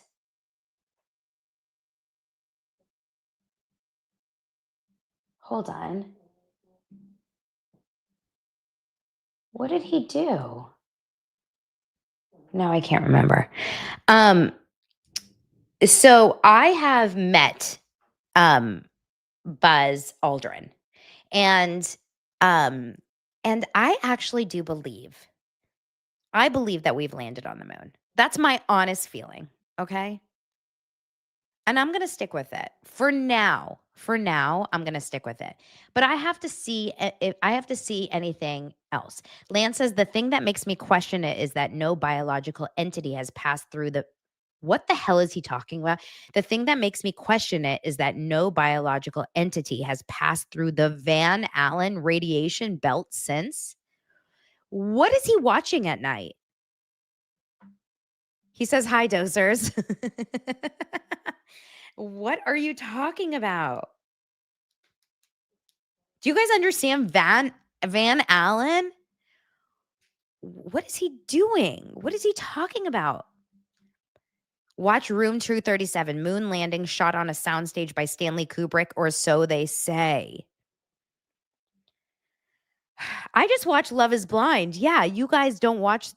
Hold on. What did he do? No, I can't remember. So I have met Buzz Aldrin, and I actually do believe. I believe that we've landed on the moon. That's my honest feeling. Okay. And I'm going to stick with it for now. For now, I'm going to stick with it. But I have to see if I have to see anything else. Lance says the thing that makes me question it is that no biological entity has passed through the. What the hell is he talking about? The thing that makes me question it is that no biological entity has passed through the Van Allen radiation belt since. What is he watching at night? He says, hi, dosers. What are you talking about? Do you guys understand Van Allen? What is he doing? What is he talking about? Watch Room 237, moon landing shot on a soundstage by Stanley Kubrick, or so they say. I just watched Love is Blind. Yeah, you guys don't watch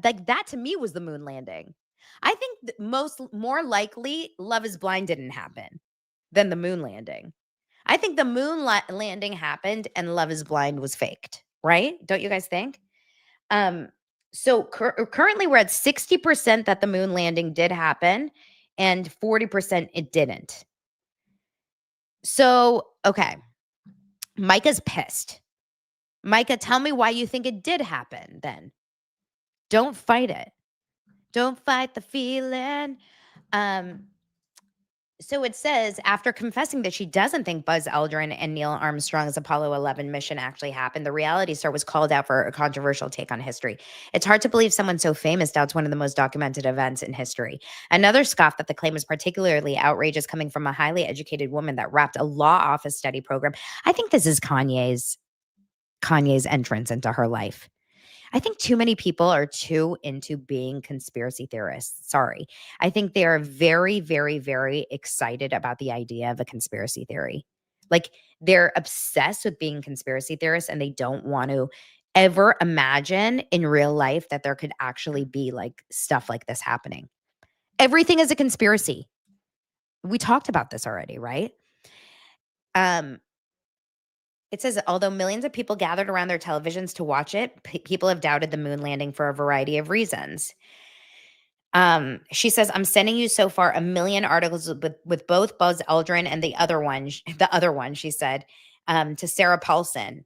like that. To me was the moon landing. I think more likely Love is Blind didn't happen than the moon landing. I think the moon landing happened and Love is Blind was faked, right? Don't you guys think? So currently we're at 60% that the moon landing did happen and 40% it didn't. So, okay, Micah's pissed. Micah, tell me why you think it did happen then. Don't fight it. Don't fight the feeling. Um, so it says, after confessing that she doesn't think Buzz Aldrin and Neil Armstrong's Apollo 11 mission actually happened, the reality star was called out for a controversial take on history. It's hard to believe someone so famous doubts one of the most documented events in history. Another scoffed that the claim was particularly outrageous coming from a highly educated woman that wrapped a law office study program. I think this is Kanye's entrance into her life. I think too many people are too into being conspiracy theorists. Sorry. I think they are very, very, very excited about the idea of a conspiracy theory. Like they're obsessed with being conspiracy theorists and they don't want to ever imagine in real life that there could actually be like stuff like this happening. Everything is a conspiracy. We talked about this already, right? Um, It says, although millions of people gathered around their televisions to watch it, people have doubted the moon landing for a variety of reasons. She says, I'm sending you so far a million articles with both Buzz Aldrin and the other one, she said, to Sarah Paulson.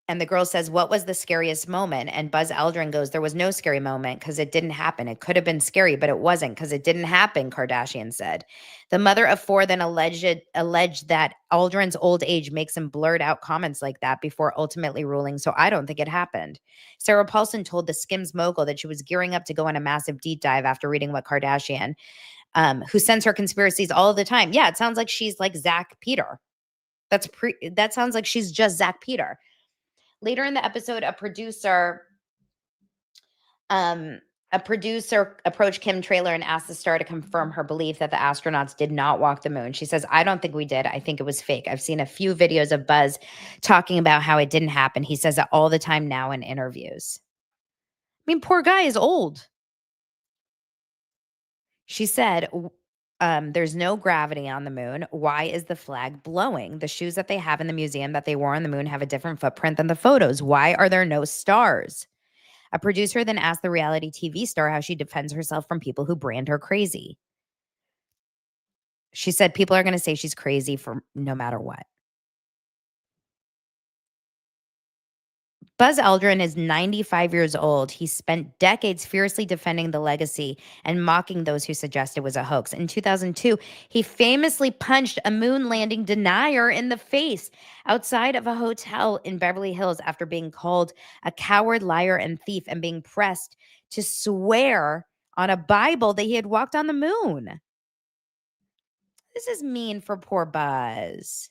And the girl says, what was the scariest moment? And Buzz Aldrin goes, there was no scary moment because it didn't happen. It could have been scary, but it wasn't because it didn't happen, Kardashian said. The mother of four then alleged that Aldrin's old age makes him blurt out comments like that before ultimately ruling, so I don't think it happened. Sarah Paulson told the SKIMS mogul that she was gearing up to go on a massive deep dive after reading what Kardashian, who sends her conspiracies all the time. Yeah, it sounds like she's like Zach Peter. That sounds like she's just Zach Peter. Later in the episode, um, a producer approached Kim Trailer and asked the star to confirm her belief that the astronauts did not walk the moon. She says, I don't think we did. I think it was fake. I've seen a few videos of Buzz talking about how it didn't happen. He says it all the time now in interviews. I mean, poor guy is old. She said, there's no gravity on the moon. Why is the flag blowing? The shoes that they have in the museum that they wore on the moon have a different footprint than the photos. Why are there no stars? A producer then asked the reality TV star how she defends herself from people who brand her crazy. She said people are going to say she's crazy for no matter what. Buzz Aldrin is 95 years old. He spent decades fiercely defending the legacy and mocking those who suggest it was a hoax. In 2002, he famously punched a moon landing denier in the face outside of a hotel in Beverly Hills after being called a coward, liar, and thief and being pressed to swear on a Bible that he had walked on the moon. This is mean for poor Buzz.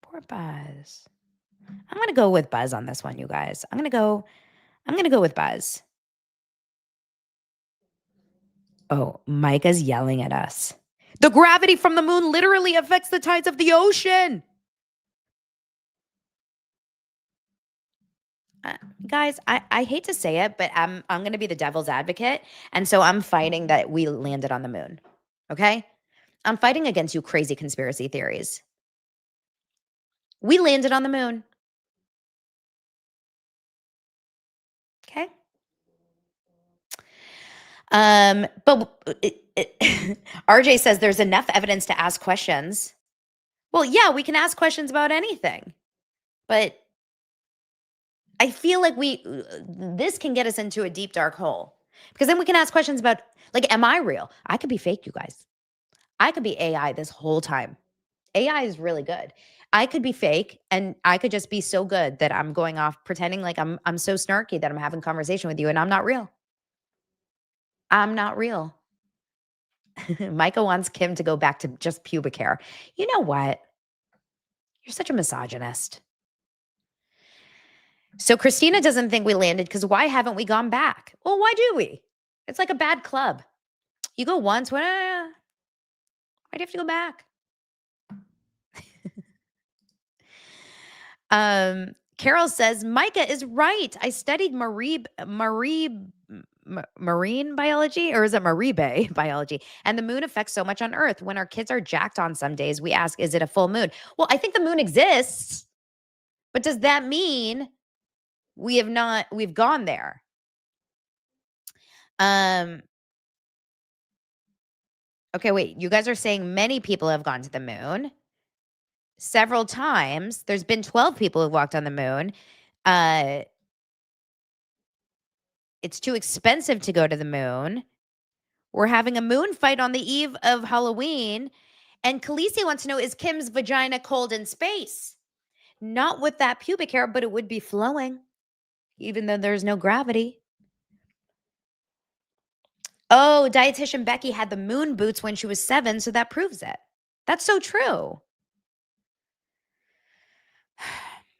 Poor Buzz. I'm going to go with Buzz on this one, you guys. I'm going to go with Buzz. Oh, Micah's yelling at us. The gravity from the moon literally affects the tides of the ocean. Guys, I hate to say it, but I'm going to be the devil's advocate. And so I'm fighting that we landed on the moon. Okay? I'm fighting against you crazy conspiracy theories. We landed on the moon. Okay? But RJ says there's enough evidence to ask questions. Well, yeah, we can ask questions about anything. But I feel like this can get us into a deep dark hole because then we can ask questions about like, am I real? I could be fake, you guys. I could be AI this whole time. AI is really good. I could be fake and I could just be so good that I'm going off pretending like I'm so snarky that I'm having conversation with you and I'm not real. I'm not real. Micah wants Kim to go back to just pubic hair. You know what? You're such a misogynist. So Christina doesn't think we landed because why haven't we gone back? Well, why do we? It's like a bad club. You go once, why do you have to go back? Carol says, Micah is right. I studied Marie marine biology, or is it Maribe biology? And the moon affects so much on Earth. When our kids are jacked on some days, we ask, is it a full moon? Well, I think the moon exists, but does that mean we've gone there? Okay, wait, you guys are saying many people have gone to the moon several times. There's been 12 people who've walked on the moon. It's too expensive to go to the moon. We're having a moon fight on the eve of Halloween. And Khaleesi wants to know, is Kim's vagina cold in space? Not with that pubic hair, but it would be flowing, even though there's no gravity. Oh, dietitian Becky had the moon boots when she was 7, so that proves it. That's so true.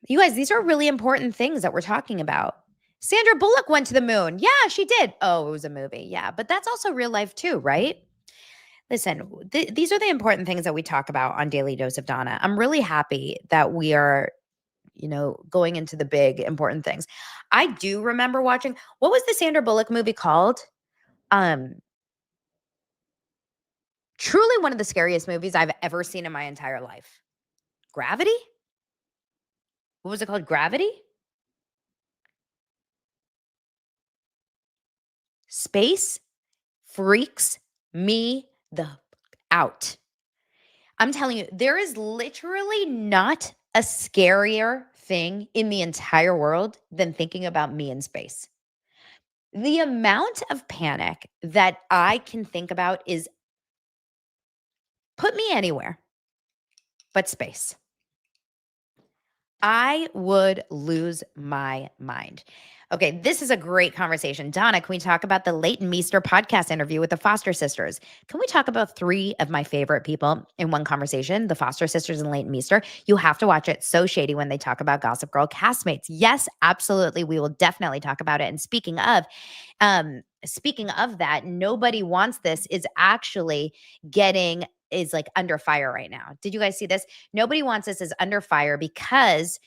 You guys, these are really important things that we're talking about. Sandra Bullock went to the moon. Yeah, she did. Oh, it was a movie. Yeah, but that's also real life too, right? Listen, these are the important things that we talk about on Daily Dose of Donna. I'm really happy that we are, going into the big important things. I do remember watching, what was the Sandra Bullock movie called? Truly one of the scariest movies I've ever seen in my entire life. Gravity? What was it called? Gravity? Space freaks me the out. I'm telling you, there is literally not a scarier thing in the entire world than thinking about me in space. The amount of panic that I can think about is put me anywhere but space. I would lose my mind. Okay, this is a great conversation. Donna, can we talk about the Leighton Meester podcast interview with the Foster sisters? Can we talk about 3 of my favorite people in one conversation, the Foster sisters and Leighton Meester? You have to watch it. So shady when they talk about Gossip Girl castmates. Yes, absolutely. We will definitely talk about it. And speaking of that, Nobody Wants This is actually is like under fire right now. Did you guys see this? Nobody Wants This is under fire because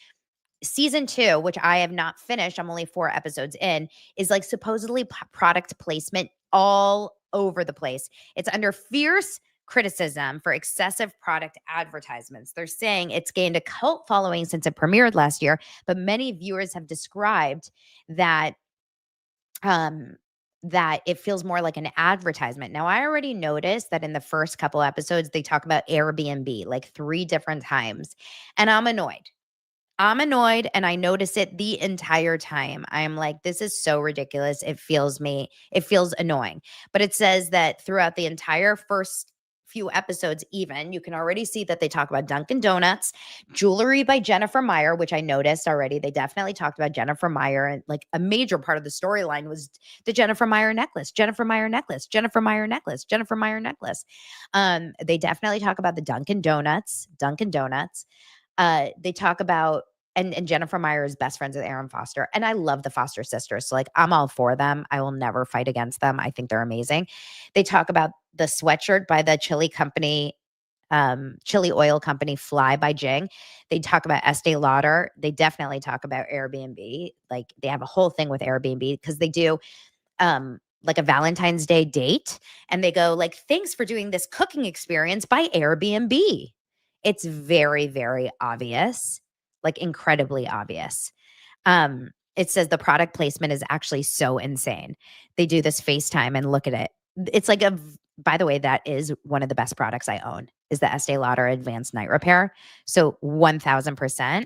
season 2, which I have not finished, I'm only 4 episodes in, is like supposedly product placement all over the place. It's under fierce criticism for excessive product advertisements. They're saying it's gained a cult following since it premiered last year, but many viewers have described that that it feels more like an advertisement. Now, I already noticed that in the first couple episodes, they talk about Airbnb like 3 different times, and I'm annoyed. And I notice it the entire time. I'm like, this is so ridiculous. It feels annoying. But it says that throughout the entire first few episodes, even, you can already see that they talk about Dunkin' Donuts, jewelry by Jennifer Meyer, which I noticed already. They definitely talked about Jennifer Meyer. And like a major part of the storyline was the Jennifer Meyer necklace, Jennifer Meyer necklace, Jennifer Meyer necklace, Jennifer Meyer necklace. They definitely talk about the Dunkin' Donuts. They talk about and Jennifer Meyer is best friends with Aaron Foster. And I love the Foster sisters. So like I'm all for them. I will never fight against them. I think they're amazing. They talk about the sweatshirt by the chili oil company, Fly by Jing. They talk about Estee Lauder. They definitely talk about Airbnb. Like they have a whole thing with Airbnb because they do like a Valentine's Day date. And they go like, thanks for doing this cooking experience by Airbnb. It's very, very obvious, like incredibly obvious. It says the product placement is actually so insane. They do this FaceTime and look at it. It's like by the way, that is one of the best products I own is the Estee Lauder Advanced Night Repair. So 1000%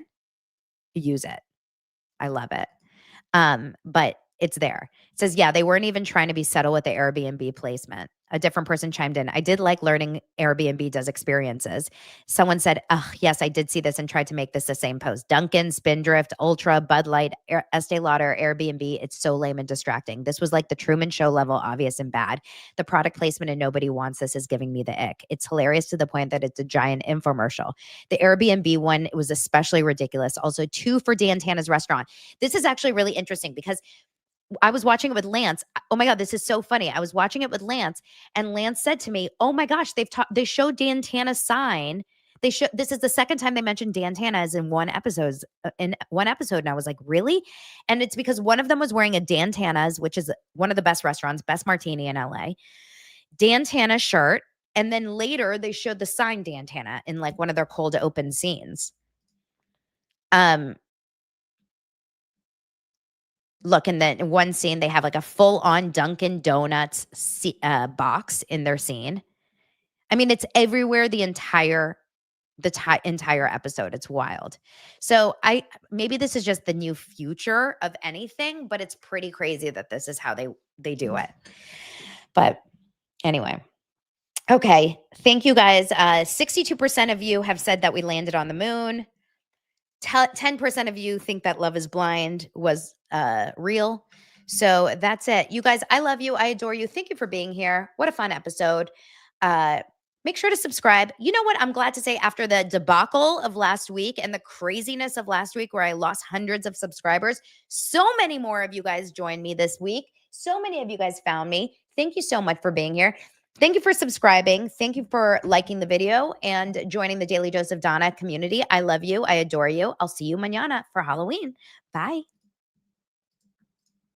use it. I love it. But it's there. It says, yeah, they weren't even trying to be subtle with the Airbnb placement. A different person chimed in. I did like learning Airbnb does experiences. Someone said, oh, yes, I did see this and tried to make this the same post. Dunkin', Spindrift, Ultra, Bud Light, Estee Lauder, Airbnb. It's so lame and distracting. This was like the Truman Show level, obvious and bad. The product placement and Nobody Wants This is giving me the ick. It's hilarious to the point that it's a giant infomercial. The Airbnb one was especially ridiculous. Also, 2 for Dan Tana's restaurant. This is actually really interesting because I was watching it with Lance. Oh my God, this is so funny. I was watching it with Lance and Lance said to me, oh my gosh, they showed Dan Tana's sign This is the second time they mentioned Dan Tana's in one episode. And I was like, really? And it's because one of them was wearing a Dan Tana's, which is one of the best restaurants, best martini in LA, Dan Tana shirt. And then later they showed the sign Dan Tana in like one of their cold open scenes. Look, in the one scene, they have like a full-on Dunkin' Donuts box in their scene. I mean, it's everywhere the entire episode. It's wild. So maybe this is just the new future of anything, but it's pretty crazy that this is how they do it. But anyway. Okay. Thank you guys. 62% of you have said that we landed on the moon. 10% of you think that Love is Blind was real. So that's it. You guys, I love you. I adore you. Thank you for being here. What a fun episode. Make sure to subscribe. You know what? I'm glad to say, after the debacle of last week and the craziness of last week where I lost hundreds of subscribers, so many more of you guys joined me this week. So many of you guys found me. Thank you so much for being here. Thank you for subscribing. Thank you for liking the video and joining the Daily Dose of Dana community. I love you. I adore you. I'll see you mañana for Halloween. Bye.